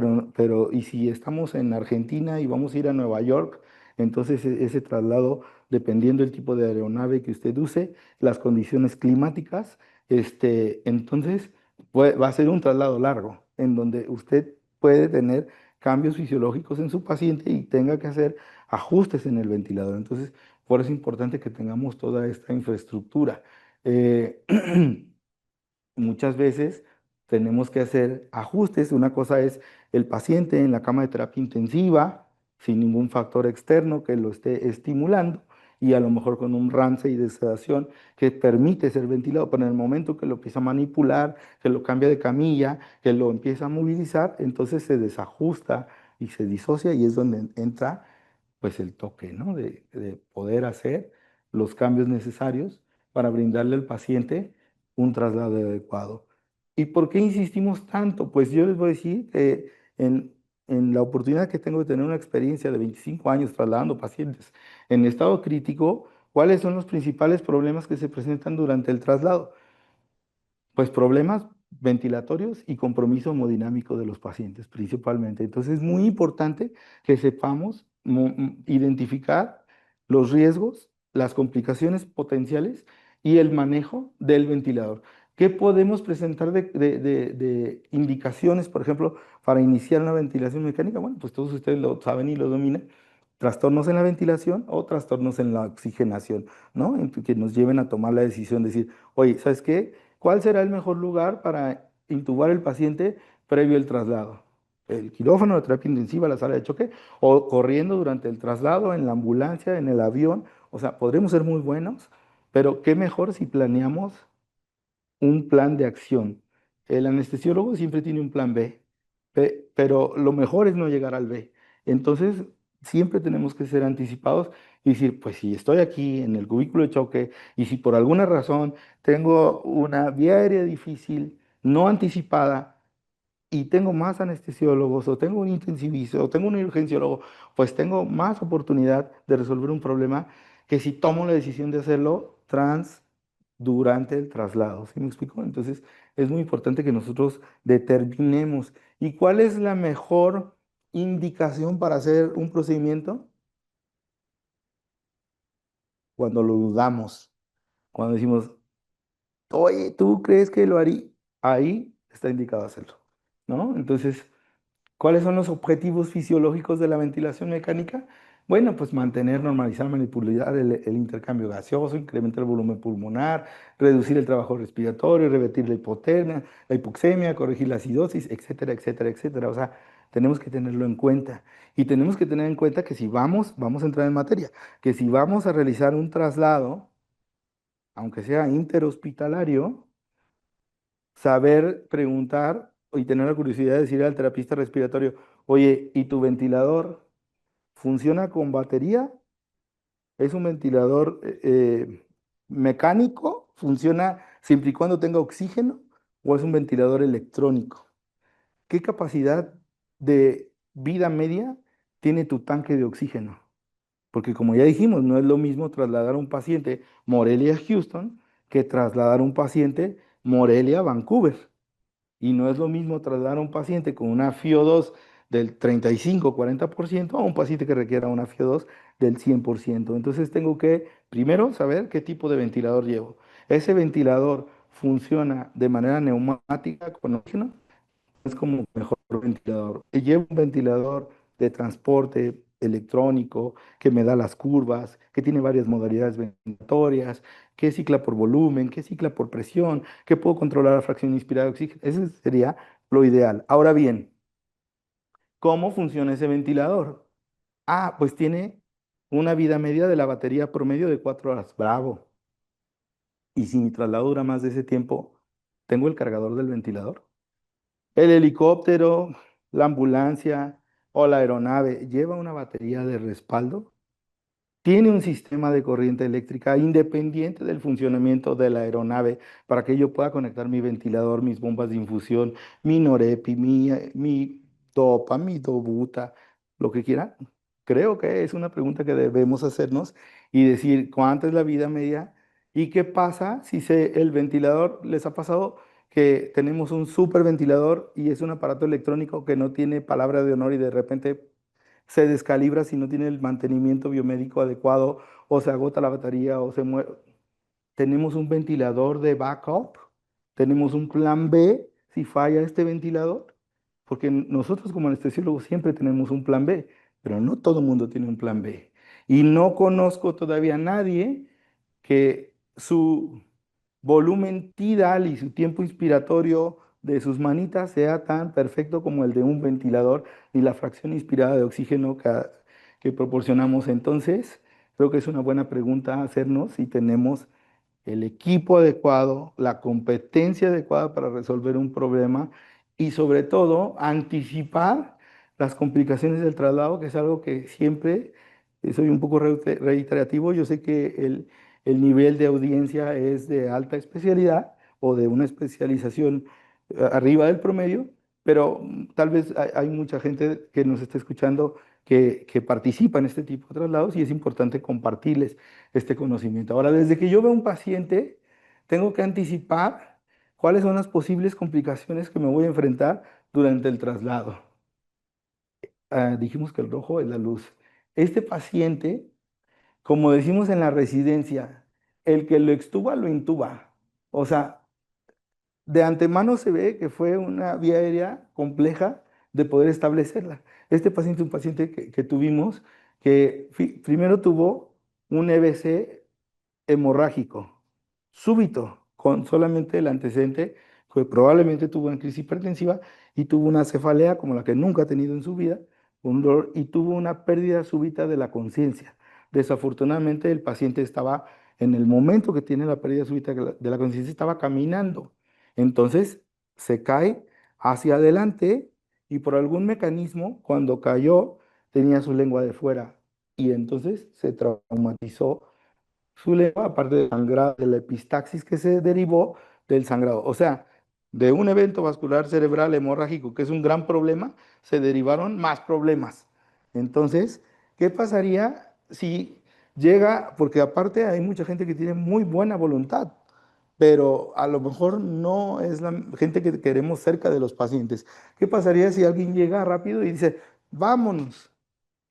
y si estamos en Argentina y vamos a ir a Nueva York, entonces ese traslado, dependiendo del tipo de aeronave que usted use, las condiciones climáticas, entonces va a ser un traslado largo, en donde usted puede tener cambios fisiológicos en su paciente y tenga que hacer ajustes en el ventilador. Entonces, por eso es importante que tengamos toda esta infraestructura. Eh, Muchas veces tenemos que hacer ajustes. Una cosa es el paciente en la cama de terapia intensiva, sin ningún factor externo que lo esté estimulando, y a lo mejor con un Ramsay de sedación que permite ser ventilado, pero en el momento que lo empieza a manipular, que lo cambia de camilla, que lo empieza a movilizar, entonces se desajusta y se disocia, y es donde entra pues el toque, ¿no? De poder hacer los cambios necesarios para brindarle al paciente un traslado adecuado. ¿Y por qué insistimos tanto? Pues yo les voy a decir que en la oportunidad que tengo de tener una experiencia de 25 años trasladando pacientes en estado crítico, ¿cuáles son los principales problemas que se presentan durante el traslado? Pues problemas ventilatorios y compromiso hemodinámico de los pacientes principalmente. Entonces es muy importante que sepamos identificar los riesgos, las complicaciones potenciales y el manejo del ventilador. ¿Qué podemos presentar de indicaciones, por ejemplo, para iniciar una ventilación mecánica? Bueno, pues todos ustedes lo saben y lo dominan. Trastornos en la ventilación o trastornos en la oxigenación, ¿no? Que nos lleven a tomar la decisión de decir, oye, ¿sabes qué? ¿Cuál será el mejor lugar para intubar el paciente previo al traslado? ¿El quirófano de terapia intensiva, la sala de choque, o corriendo durante el traslado, en la ambulancia, en el avión? O sea, podremos ser muy buenos, pero qué mejor si planeamos un plan de acción. El anestesiólogo siempre tiene un plan B, pero lo mejor es no llegar al B. Entonces, siempre tenemos que ser anticipados y decir, pues si estoy aquí en el cubículo de choque y si por alguna razón tengo una vía aérea difícil, no anticipada, y tengo más anestesiólogos, o tengo un intensivista, o tengo un urgenciólogo, pues tengo más oportunidad de resolver un problema que si tomo la decisión de hacerlo durante el traslado. ¿Sí me explico? Entonces, es muy importante que nosotros determinemos. ¿Y cuál es la mejor indicación para hacer un procedimiento? cuando lo dudamos, cuando decimos, oye, ¿tú crees que lo haría? Ahí está indicado hacerlo, ¿no? Entonces, ¿cuáles son los objetivos fisiológicos de la ventilación mecánica? Bueno, pues mantener, normalizar, manipular el intercambio gaseoso, incrementar el volumen pulmonar, reducir el trabajo respiratorio, revertir la hipotermia, la hipoxemia, corregir la acidosis, etcétera, etcétera, etcétera. O sea, tenemos que tenerlo en cuenta. Y tenemos que tener en cuenta que si vamos a entrar en materia, que si vamos a realizar un traslado, aunque sea interhospitalario, saber preguntar y tener la curiosidad de decirle al terapista respiratorio, oye, ¿y tu ventilador funciona con batería? ¿Es un ventilador mecánico? ¿Funciona siempre y cuando tenga oxígeno? ¿O es un ventilador electrónico? ¿Qué capacidad de vida media tiene tu tanque de oxígeno? Porque como ya dijimos, no es lo mismo trasladar a un paciente Morelia-Houston que trasladar a un paciente Morelia-Vancouver. Y no es lo mismo trasladar a un paciente con una FiO2 del 35-40% a un paciente que requiera una FiO2 del 100%. Entonces tengo que primero saber qué tipo de ventilador llevo. Ese ventilador funciona de manera neumática con oxígeno, es como mejor ventilador. Y llevo un ventilador de transporte electrónico que me da las curvas, que tiene varias modalidades ventilatorias, que cicla por volumen, que cicla por presión, que puedo controlar la fracción inspirada de oxígeno. Ese sería lo ideal. Ahora bien, ¿cómo funciona ese ventilador? Ah, pues tiene una vida media de la batería promedio de 4 horas. Bravo. Y si mi traslado dura más de ese tiempo, ¿tengo el cargador del ventilador? El helicóptero, la ambulancia o la aeronave lleva una batería de respaldo. Tiene un sistema de corriente eléctrica independiente del funcionamiento de la aeronave para que yo pueda conectar mi ventilador, mis bombas de infusión, mi Norepi, mi Topa, mi Dobuta, lo que quiera. Creo que es una pregunta que debemos hacernos y decir cuánta es la vida media y qué pasa si el ventilador les ha pasado que tenemos un superventilador y es un aparato electrónico que no tiene palabra de honor y de repente se descalibra si no tiene el mantenimiento biomédico adecuado o se agota la batería o se muere. Tenemos un ventilador de backup, tenemos un plan B si falla este ventilador, porque nosotros como anestesiólogos siempre tenemos un plan B, pero no todo el mundo tiene un plan B. Y no conozco todavía a nadie que su volumen tidal y su tiempo inspiratorio de sus manitas sea tan perfecto como el de un ventilador y la fracción inspirada de oxígeno que proporcionamos. Entonces, creo que es una buena pregunta hacernos si tenemos el equipo adecuado, la competencia adecuada para resolver un problema y sobre todo anticipar las complicaciones del traslado, que es algo que siempre soy un poco reiterativo. Yo sé que el nivel de audiencia es de alta especialidad o de una especialización arriba del promedio, pero tal vez hay mucha gente que nos está escuchando que participa en este tipo de traslados y es importante compartirles este conocimiento. Ahora, desde que yo veo un paciente, tengo que anticipar cuáles son las posibles complicaciones que me voy a enfrentar durante el traslado. Dijimos que el rojo es la luz. Este paciente, como decimos en la residencia, el que lo extuba, lo intuba. O sea, de antemano se ve que fue una vía aérea compleja de poder establecerla. Este paciente es un paciente que tuvimos que primero tuvo un EBC hemorrágico, súbito, con solamente el antecedente, que probablemente tuvo una crisis hipertensiva y tuvo una cefalea como la que nunca ha tenido en su vida, un dolor, y tuvo una pérdida súbita de la conciencia. Desafortunadamente, el paciente estaba, en el momento que tiene la pérdida súbita de la conciencia, estaba caminando. Entonces, se cae hacia adelante y por algún mecanismo, cuando cayó, tenía su lengua de fuera y entonces se traumatizó su lengua, aparte del sangrado, de la epistaxis que se derivó del sangrado. O sea, de un evento vascular cerebral hemorrágico, que es un gran problema, se derivaron más problemas. Entonces, ¿qué pasaría si llega, porque aparte hay mucha gente que tiene muy buena voluntad, pero a lo mejor no es la gente que queremos cerca de los pacientes? ¿Qué pasaría si alguien llega rápido y dice, vámonos,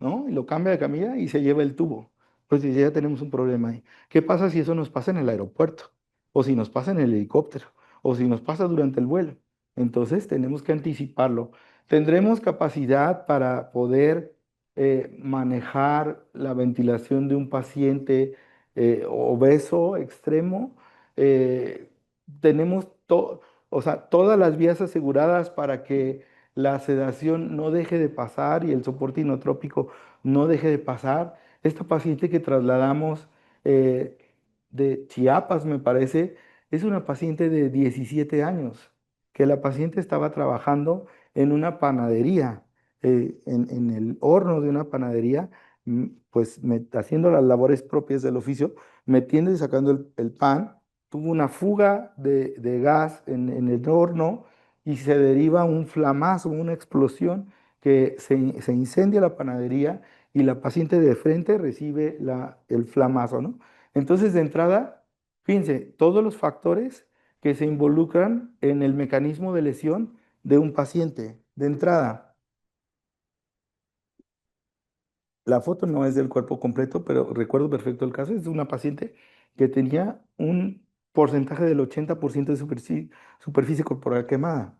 ¿no? Y lo cambia de camilla y se lleva el tubo. Pues ya tenemos un problema ahí. ¿Qué pasa si eso nos pasa en el aeropuerto? O si nos pasa en el helicóptero, o si nos pasa durante el vuelo. Entonces tenemos que anticiparlo. ¿Tendremos capacidad para poder manejar la ventilación de un paciente obeso extremo? Eh, tenemos o sea, todas las vías aseguradas para que la sedación no deje de pasar y el soporte inotrópico no deje de pasar. Esta paciente que trasladamos eh, de Chiapas, me parece, es una paciente de 17 años, que la paciente estaba trabajando en una panadería, en el horno de una panadería, pues haciendo las labores propias del oficio, metiendo y sacando el pan. Tuvo una fuga de gas en el horno y se deriva un flamazo, una explosión que se incendia la panadería y la paciente de frente recibe el flamazo, ¿no? Entonces, de entrada, fíjense, todos los factores que se involucran en el mecanismo de lesión de un paciente. De entrada, la foto no es del cuerpo completo, pero recuerdo perfecto el caso. Es de una paciente que tenía un porcentaje del 80% de superficie corporal quemada,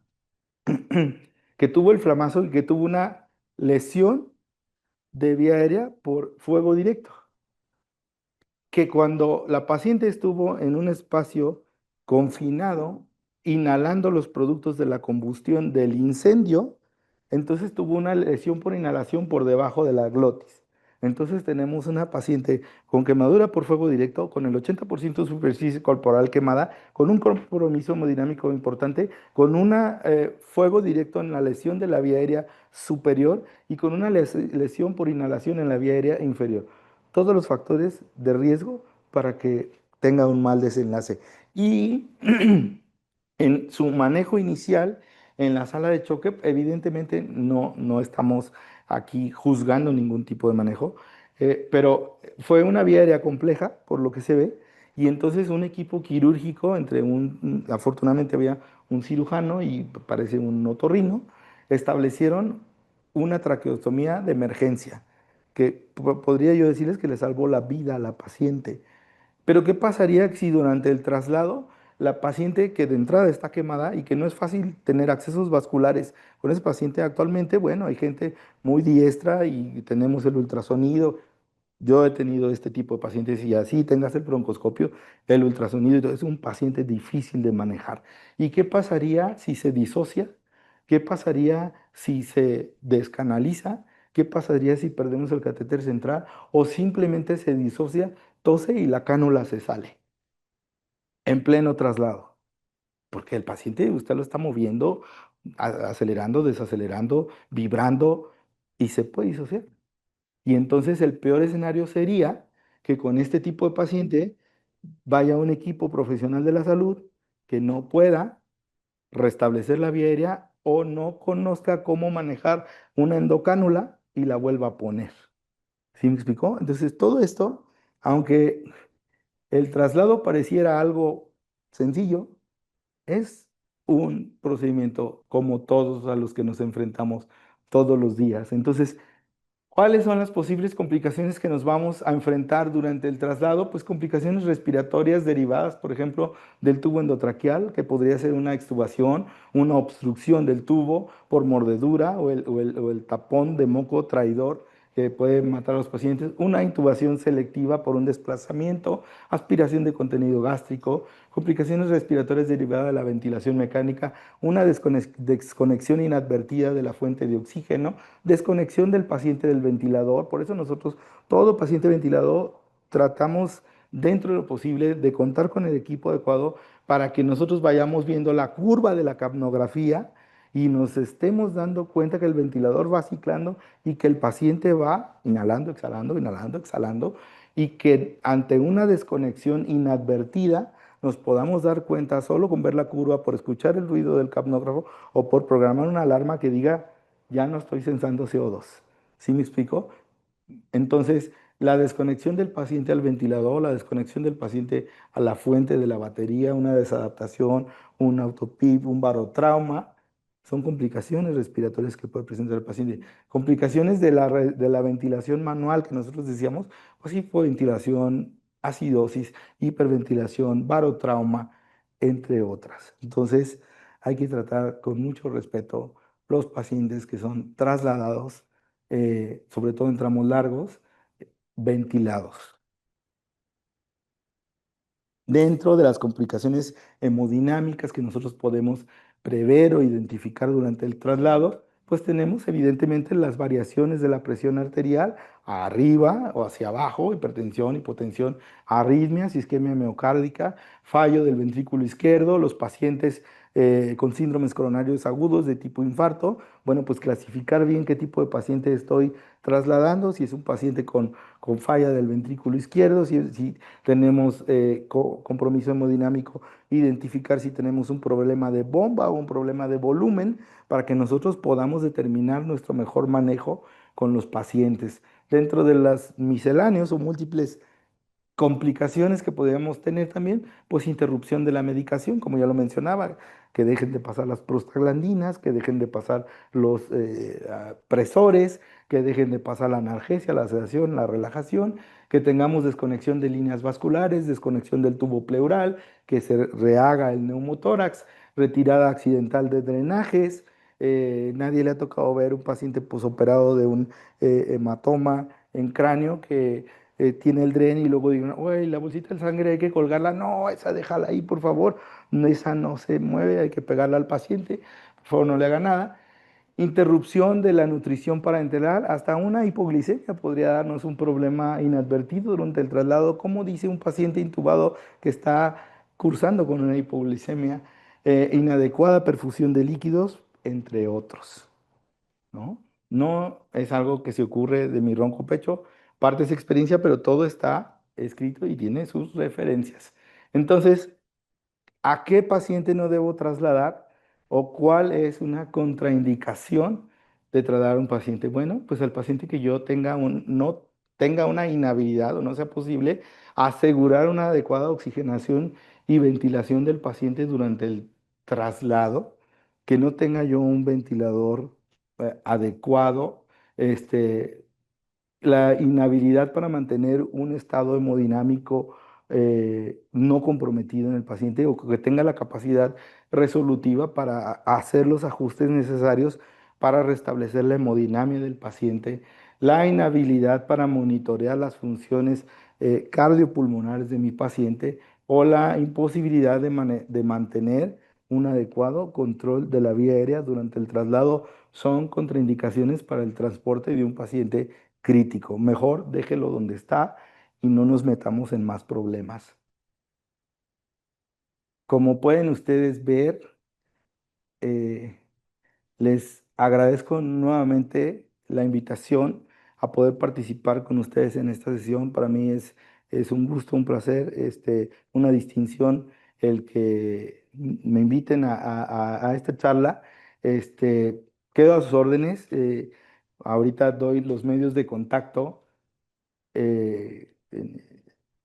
que tuvo el flamazo y que tuvo una lesión de vía aérea por fuego directo, que cuando la paciente estuvo en un espacio confinado, inhalando los productos de la combustión del incendio, entonces tuvo una lesión por inhalación por debajo de la glotis. Entonces tenemos una paciente con quemadura por fuego directo, con el 80% de superficie corporal quemada, con un compromiso hemodinámico importante, con un fuego directo en la lesión de la vía aérea superior y con una lesión por inhalación en la vía aérea inferior. Todos los factores de riesgo para que tenga un mal desenlace. Y en su manejo inicial en la sala de choque, evidentemente no estamos aquí juzgando ningún tipo de manejo, pero fue una vía aérea compleja, por lo que se ve, y entonces un equipo quirúrgico, afortunadamente había un cirujano y parece un otorrino, establecieron una traqueostomía de emergencia, que podría yo decirles que le salvó la vida a la paciente. Pero ¿qué pasaría si durante el traslado la paciente que de entrada está quemada y que no es fácil tener accesos vasculares con ese paciente actualmente? Bueno, hay gente muy diestra y tenemos el ultrasonido. Yo he tenido este tipo de pacientes y así tengas el broncoscopio, el ultrasonido, y todo, es un paciente difícil de manejar. ¿Y qué pasaría si se disocia? ¿Qué pasaría si se descanaliza? ¿Qué pasaría si perdemos el catéter central o simplemente se disocia, tose y la cánula se sale en pleno traslado? Porque el paciente usted lo está moviendo, acelerando, desacelerando, vibrando y se puede disociar. Y entonces el peor escenario sería que con este tipo de paciente vaya un equipo profesional de la salud que no pueda restablecer la vía aérea o no conozca cómo manejar una endocánula y la vuelva a poner. ¿Sí me explicó? Entonces todo esto, aunque el traslado pareciera algo sencillo, es un procedimiento como todos a los que nos enfrentamos todos los días. Entonces, ¿cuáles son las posibles complicaciones que nos vamos a enfrentar durante el traslado? Pues complicaciones respiratorias derivadas, por ejemplo, del tubo endotraqueal, que podría ser una extubación, una obstrucción del tubo por mordedura o el tapón de moco traidor que puede matar a los pacientes, una intubación selectiva por un desplazamiento, aspiración de contenido gástrico, complicaciones respiratorias derivadas de la ventilación mecánica, una desconexión inadvertida de la fuente de oxígeno, desconexión del paciente del ventilador. Por eso nosotros, todo paciente ventilador, tratamos dentro de lo posible de contar con el equipo adecuado para que nosotros vayamos viendo la curva de la capnografía y nos estemos dando cuenta que el ventilador va ciclando y que el paciente va inhalando, exhalando, y que ante una desconexión inadvertida nos podamos dar cuenta solo con ver la curva, por escuchar el ruido del capnógrafo o por programar una alarma que diga ya no estoy sensando CO2. ¿Sí me explico? Entonces, la desconexión del paciente al ventilador, la desconexión del paciente a la fuente de la batería, una desadaptación, un autopip, un barotrauma, son complicaciones respiratorias que puede presentar el paciente. Complicaciones de la ventilación manual que nosotros decíamos, pues hipoventilación, acidosis, hiperventilación, barotrauma, entre otras. Entonces, hay que tratar con mucho respeto los pacientes que son trasladados, sobre todo en tramos largos, ventilados. Dentro de las complicaciones hemodinámicas que nosotros podemos prever o identificar durante el traslado, pues tenemos evidentemente las variaciones de la presión arterial arriba o hacia abajo, hipertensión, hipotensión, arritmias, isquemia miocárdica, fallo del ventrículo izquierdo, los pacientes con síndromes coronarios agudos de tipo infarto. Bueno, pues clasificar bien qué tipo de paciente estoy trasladando, si es un paciente con falla del ventrículo izquierdo, si tenemos compromiso hemodinámico, identificar si tenemos un problema de bomba o un problema de volumen para que nosotros podamos determinar nuestro mejor manejo con los pacientes. Dentro de las misceláneos o múltiples complicaciones que podríamos tener también, pues interrupción de la medicación, como ya lo mencionaba, que dejen de pasar las prostaglandinas, que dejen de pasar los presores, que dejen de pasar la analgesia, la sedación, la relajación, que tengamos desconexión de líneas vasculares, desconexión del tubo pleural, que se rehaga el neumotórax, retirada accidental de drenajes. Nadie le ha tocado ver un paciente posoperado de un hematoma en cráneo que tiene el dren y luego digo, oye, la bolsita de sangre hay que colgarla. No, esa déjala ahí, por favor. No, esa no se mueve, hay que pegarla al paciente. Por favor, no le haga nada. Interrupción de la nutrición parenteral, hasta una hipoglicemia podría darnos un problema inadvertido durante el traslado, como dice un paciente intubado que está cursando con una hipoglicemia, inadecuada perfusión de líquidos, entre otros. ¿No? No es algo que se ocurre de mi ronco pecho, parte es experiencia, pero todo está escrito y tiene sus referencias. Entonces, ¿a qué paciente no debo trasladar o cuál es una contraindicación de trasladar a un paciente? Bueno, pues al paciente que yo no tenga una inhabilidad o no sea posible asegurar una adecuada oxigenación y ventilación del paciente durante el traslado, que no tenga yo un ventilador adecuado, este, la inhabilidad para mantener un estado hemodinámico no comprometido en el paciente o que tenga la capacidad resolutiva para hacer los ajustes necesarios para restablecer la hemodinamia del paciente, la inhabilidad para monitorear las funciones cardiopulmonares de mi paciente o la imposibilidad de mantener un adecuado control de la vía aérea durante el traslado son contraindicaciones para el transporte de un paciente crítico. Mejor déjelo donde está y no nos metamos en más problemas. Como pueden ustedes ver, eh, les agradezco nuevamente la invitación a poder participar con ustedes en esta sesión. Para mí es un gusto, un placer, una distinción el que me inviten a esta charla. Quedo a sus órdenes. Ahorita doy los medios de contacto de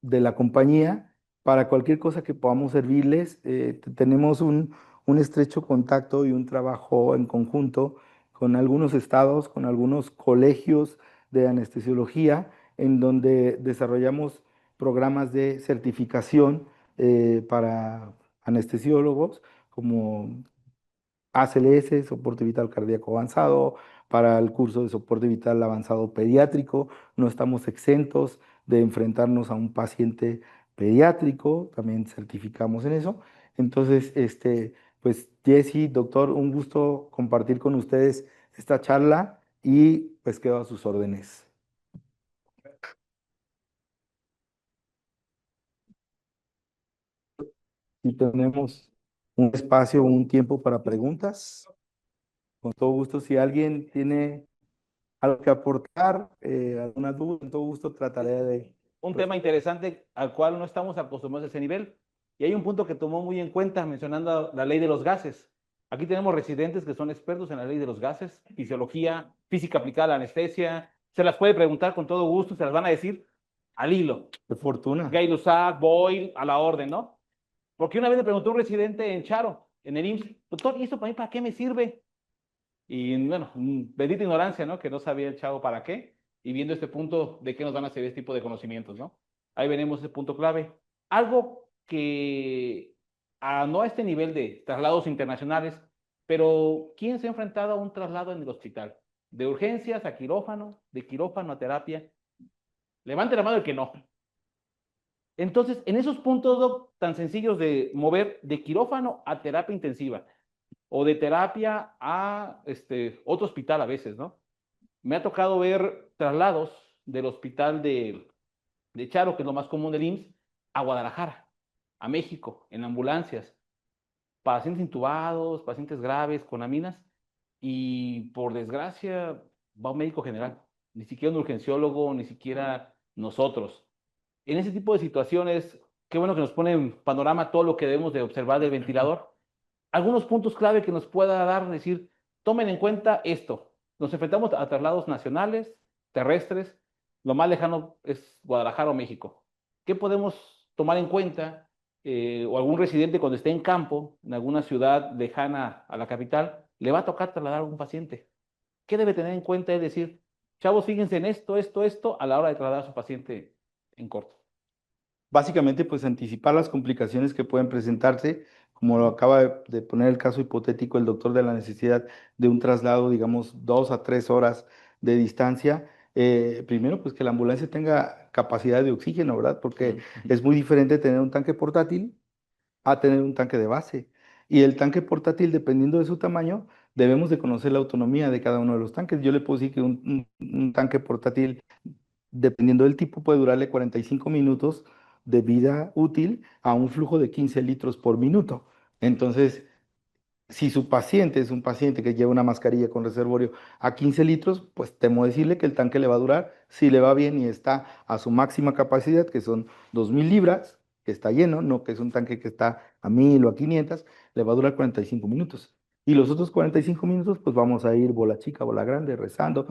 la compañía para cualquier cosa que podamos servirles. Tenemos un estrecho contacto y un trabajo en conjunto con algunos estados, con algunos colegios de anestesiología, en donde desarrollamos programas de certificación para anestesiólogos, como ACLS, soporte vital cardíaco avanzado, para el curso de soporte vital avanzado pediátrico. No estamos exentos de enfrentarnos a un paciente pediátrico, también certificamos en eso. Entonces, pues Jesse, doctor, un gusto compartir con ustedes esta charla y pues quedo a sus órdenes. Si tenemos un espacio, un tiempo para preguntas, con todo gusto, si alguien tiene algo que aportar, alguna duda, con todo gusto trataré de... Un tema interesante al cual no estamos acostumbrados a ese nivel. Y hay un punto que tomó muy en cuenta mencionando la ley de los gases. Aquí tenemos residentes que son expertos en la ley de los gases, fisiología, física aplicada a la anestesia. Se las puede preguntar con todo gusto, se las van a decir al hilo. De fortuna. Gay-Lussac, Boyle, a la orden, ¿no? Porque una vez le preguntó un residente en Charo, en el IMSS, doctor, ¿y esto para mí para qué me sirve? Y bueno, bendita ignorancia, ¿no? Que no sabía el chavo para qué. Y viendo este punto, ¿de qué nos van a servir este tipo de conocimientos, ¿no? Ahí veremos ese punto clave. Algo que no a este nivel de traslados internacionales, pero ¿quién se ha enfrentado a un traslado en el hospital? De urgencias a quirófano, de quirófano a terapia. Levante la mano el que no. Entonces, en esos puntos, Doc, tan sencillos de mover de quirófano a terapia intensiva o de terapia a otro hospital a veces, ¿no? Me ha tocado ver traslados del hospital de Charo, que es lo más común del IMSS, a Guadalajara, a México, en ambulancias, pacientes intubados, pacientes graves, con aminas, y por desgracia va un médico general, ni siquiera un urgenciólogo, ni siquiera nosotros. En ese tipo de situaciones, qué bueno que nos pone en panorama todo lo que debemos de observar del ventilador. Algunos puntos clave que nos pueda dar, decir, tomen en cuenta esto. Nos enfrentamos a traslados nacionales, terrestres, lo más lejano es Guadalajara o México. ¿Qué podemos tomar en cuenta? O algún residente cuando esté en campo, en alguna ciudad lejana a la capital, le va a tocar trasladar a un paciente. ¿Qué debe tener en cuenta? Es decir, chavos, fíjense en esto, a la hora de trasladar a su paciente en corto. Básicamente, pues anticipar las complicaciones que pueden presentarse, como lo acaba de poner el caso hipotético el doctor, de la necesidad de un traslado, digamos, 2 a 3 horas de distancia. Primero, pues que la ambulancia tenga capacidad de oxígeno, ¿verdad? Porque es muy diferente tener un tanque portátil a tener un tanque de base. Y el tanque portátil, dependiendo de su tamaño, debemos de conocer la autonomía de cada uno de los tanques. Yo le puedo decir que un tanque portátil, dependiendo del tipo, puede durarle 45 minutos de vida útil a un flujo de 15 litros por minuto. Entonces, si su paciente es un paciente que lleva una mascarilla con reservorio a 15 litros, pues temo decirle que el tanque le va a durar, si le va bien y está a su máxima capacidad, que son 2000 libras, que está lleno, no que es un tanque que está a 1000 o a 500, le va a durar 45 minutos. Y los otros 45 minutos, pues vamos a ir bola chica, bola grande, rezando,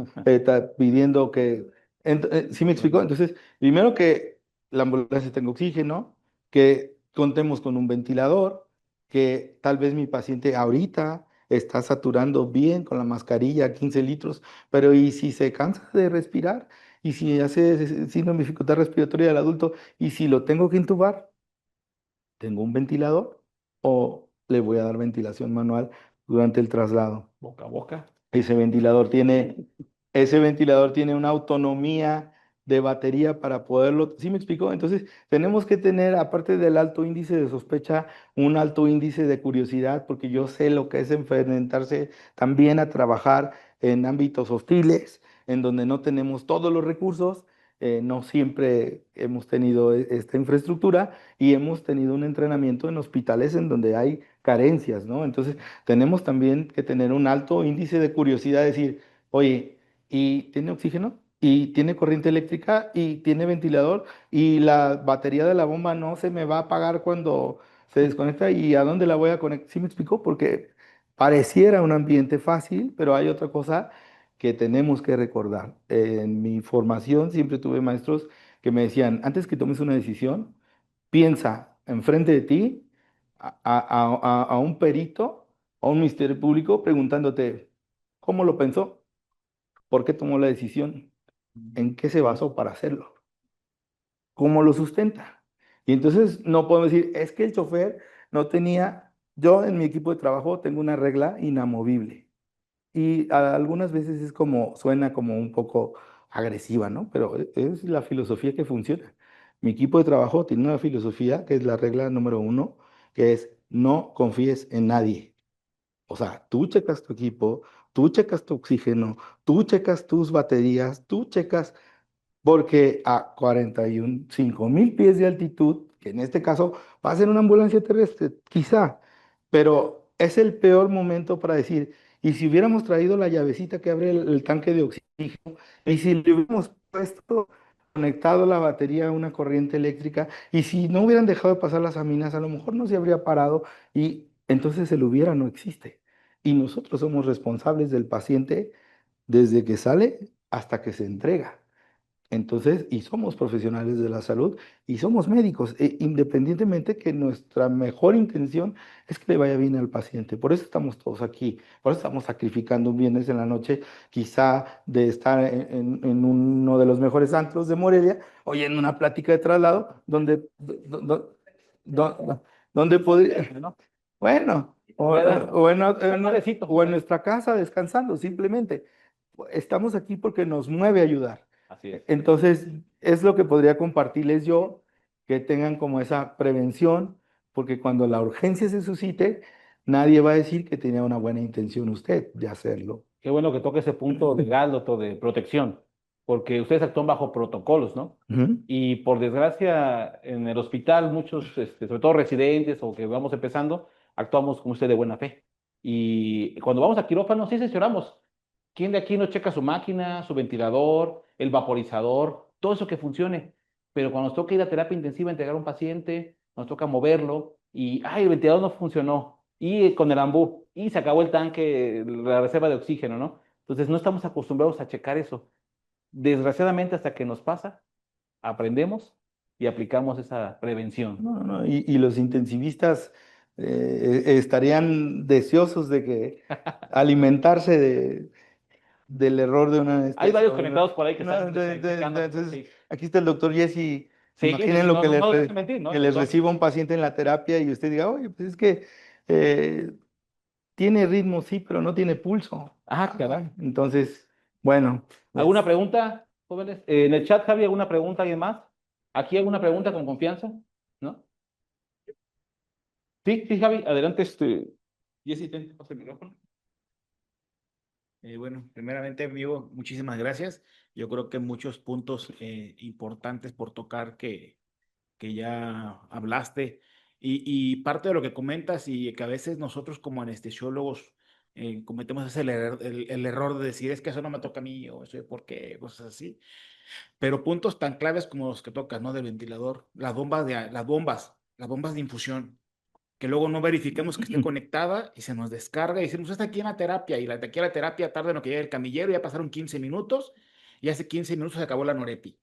pidiendo que... ¿Sí me explicó? Entonces, primero que la ambulancia tenga oxígeno, que contemos con un ventilador, que tal vez mi paciente ahorita está saturando bien con la mascarilla 15 litros, pero ¿y si se cansa de respirar? ¿Y si hace síndrome de dificultad respiratoria del adulto? ¿Y si lo tengo que intubar? ¿Tengo un ventilador o le voy a dar ventilación manual durante el traslado? Boca a boca. Ese ventilador tiene, ese ventilador tiene una autonomía de batería para poderlo, ¿sí me explico? Entonces, tenemos que tener, aparte del alto índice de sospecha, un alto índice de curiosidad, porque yo sé lo que es enfrentarse también a trabajar en ámbitos hostiles, en donde no tenemos todos los recursos. No siempre hemos tenido esta infraestructura y hemos tenido un entrenamiento en hospitales en donde hay carencias, ¿no? Entonces, tenemos también que tener un alto índice de curiosidad, decir, oye, ¿y tiene oxígeno? ¿Y tiene corriente eléctrica? ¿Y tiene ventilador? ¿Y la batería de la bomba no se me va a apagar cuando se desconecta? ¿Y a dónde la voy a conectar? ¿Sí me explicó? Porque pareciera un ambiente fácil, pero hay otra cosa que tenemos que recordar. En mi formación siempre tuve maestros que me decían, antes que tomes una decisión, piensa enfrente de ti a un perito, a un ministerio público, preguntándote cómo lo pensó, por qué tomó la decisión, en qué se basó para hacerlo, cómo lo sustenta. Y entonces no podemos decir, es que el chofer no tenía, yo en mi equipo de trabajo tengo una regla inamovible. Y algunas veces es como, suena como un poco agresiva, ¿no? Pero es la filosofía que funciona. Mi equipo de trabajo tiene una filosofía que es la regla número 1, que es no confíes en nadie. O sea, tú checas tu equipo, tú checas tu oxígeno, tú checas tus baterías, tú checas porque a 45,000 pies de altitud, que en este caso va a ser una ambulancia terrestre, quizá, pero es el peor momento para decir, y si hubiéramos traído la llavecita que abre el tanque de oxígeno, y si le hubiéramos puesto conectado la batería a una corriente eléctrica, y si no hubieran dejado de pasar las aminas, a lo mejor no se habría parado, y entonces el hubiera no existe. Y nosotros somos responsables del paciente desde que sale hasta que se entrega. Entonces, y somos profesionales de la salud y somos médicos, independientemente que nuestra mejor intención es que le vaya bien al paciente. Por eso estamos todos aquí, por eso estamos sacrificando un viernes en la noche, quizá de estar en uno de los mejores antros de Morelia, oyendo una plática de traslado, donde podría, ¿no? bueno, ¿Verdad? Un malecito. o en nuestra casa descansando, simplemente. Estamos aquí porque nos mueve a ayudar. Así es. Entonces, es lo que podría compartirles yo, que tengan como esa prevención, porque cuando la urgencia se suscite, nadie va a decir que tenía una buena intención usted de hacerlo. Qué bueno que toque ese punto legal, doctor, de protección, porque ustedes actúan bajo protocolos, ¿no? Ujú. Y por desgracia, en el hospital, muchos, sobre todo residentes o que vamos empezando, actuamos como usted de buena fe. Y cuando vamos a quirófano, sí sesionamos. ¿Quién de aquí no checa su máquina, su ventilador, el vaporizador, todo eso que funcione? Pero cuando nos toca ir a terapia intensiva, entregar a un paciente, nos toca moverlo y, ay, el ventilador no funcionó. Y con el ambú, y se acabó el tanque, la reserva de oxígeno, ¿no? Entonces no estamos acostumbrados a checar eso. Desgraciadamente, hasta que nos pasa, aprendemos y aplicamos esa prevención. No, no, y los intensivistas estarían deseosos de que alimentarse del error de una Hay anestesia. varios conectados por ahí que están checando. Entonces, Sí, aquí está el doctor Jesse. sí, sí, Imaginen sí, lo no, que no, no dejes mentir, ¿no? que El les doctor. reciba un paciente en la terapia y usted diga, oye, pues es que eh, tiene ritmo, sí, pero no tiene pulso. Ah, caray. Entonces, bueno, ¿Alguna pues, pregunta, jóvenes? En el chat, Javi, ¿alguna pregunta? ¿Alguien más? ¿Aquí alguna pregunta con confianza? ¿No? Sí, sí, Javi, adelante, Jessy, pasa el micrófono. Bueno, primeramente, amigo, muchísimas gracias. Yo creo que muchos puntos importantes por tocar que ya hablaste y parte de lo que comentas y que a veces nosotros como anestesiólogos cometemos ese el error de decir es que eso no me toca a mí o eso de por qué, cosas así. Pero puntos tan claves como los que tocas, ¿no? Del ventilador, las bombas de infusión que luego no verificamos que esté conectada y se nos descarga y decimos, está aquí en la terapia y de aquí a la terapia tarda en lo que llegue el camillero, ya pasaron 15 minutos y hace 15 minutos se acabó la Norepi.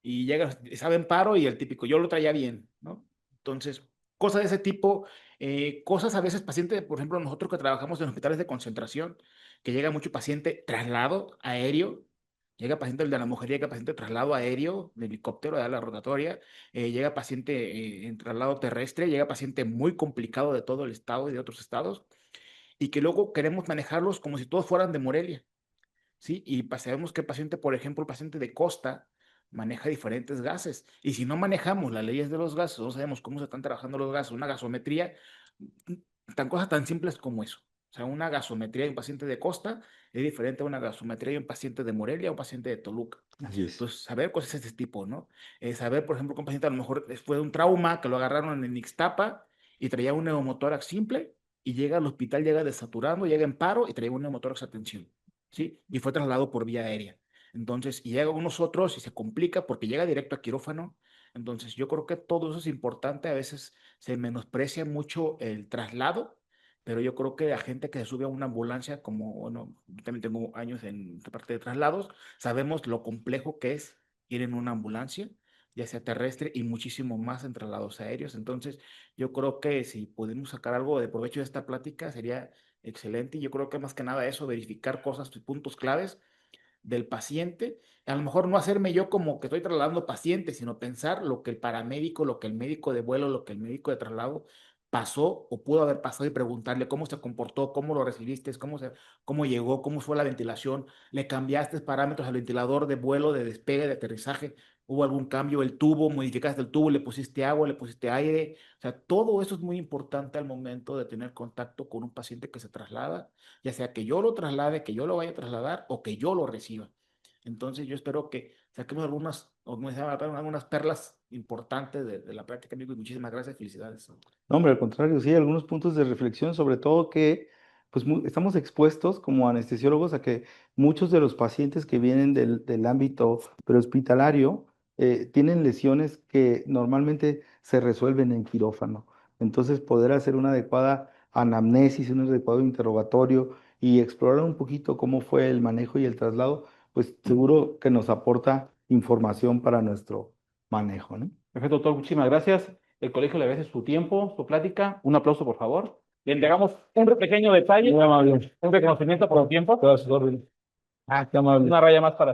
Y llega, sabe en paro y el típico, yo lo traía bien, ¿no? Entonces, cosas de ese tipo, cosas a veces paciente, por ejemplo, nosotros que trabajamos en hospitales de concentración, que llega mucho paciente traslado aéreo, llega paciente el de la mujer, llega paciente traslado aéreo, de helicóptero, de la rotatoria, llega paciente en traslado terrestre, llega paciente muy complicado de todo el estado y de otros estados, y que luego queremos manejarlos como si todos fueran de Morelia. ¿Sí? Y sabemos que el paciente, por ejemplo, el paciente de costa maneja diferentes gases. Y si no manejamos las leyes de los gases, no sabemos cómo se están trabajando los gases, una gasometría, cosas tan simples como eso. O sea, una gasometría de un paciente de costa es diferente a una gasometría de un paciente de Morelia o un paciente de Toluca. así es. Entonces, saber cosas de este tipo, ¿no? Saber, por ejemplo, que un paciente a lo mejor fue de un trauma, que lo agarraron en Ixtapa y traía un neumotórax simple y llega al hospital, llega desaturando, llega en paro y traía un neumotórax a tensión. ¿Sí? Y fue trasladado por vía aérea. Entonces, y llega con nosotros y se complica porque llega directo a quirófano. Entonces, yo creo que todo eso es importante. A veces se menosprecia mucho el traslado, pero yo creo que la gente que se sube a una ambulancia, como, bueno, yo también tengo años en esta parte de traslados, sabemos lo complejo que es ir en una ambulancia, ya sea terrestre y muchísimo más en traslados aéreos. Entonces, yo creo que si podemos sacar algo de provecho de esta plática, sería excelente. Y yo creo que más que nada eso, verificar cosas y puntos claves del paciente. A lo mejor no hacerme yo como que estoy trasladando pacientes, sino pensar lo que el paramédico, lo que el médico de vuelo, lo que el médico de traslado pasó o pudo haber pasado y preguntarle cómo se comportó, cómo lo recibiste, cómo llegó, cómo fue la ventilación, le cambiaste parámetros al ventilador de vuelo, de despegue, de aterrizaje, hubo algún cambio, el tubo, modificaste el tubo, le pusiste agua, le pusiste aire, o sea, todo eso es muy importante al momento de tener contacto con un paciente que se traslada, ya sea que yo lo traslade, que yo lo vaya a trasladar o que yo lo reciba. Entonces yo espero que saquemos algunas perlas importantes de la práctica, amigo, y muchísimas gracias, felicidades. No, hombre, al contrario, sí, algunos puntos de reflexión, sobre todo que pues, estamos expuestos como anestesiólogos a que muchos de los pacientes que vienen del ámbito prehospitalario tienen lesiones que normalmente se resuelven en quirófano. Entonces, poder hacer una adecuada anamnesis, un adecuado interrogatorio y explorar un poquito cómo fue el manejo y el traslado, pues seguro que nos aporta información para nuestro manejo, ¿no? Perfecto, doctor, muchísimas gracias. El colegio le agradece su tiempo, su plática. Un aplauso, por favor. Le entregamos un pequeño detalle, Muy amable. un reconocimiento por el tiempo. Gracias, Jorge. Una raya más para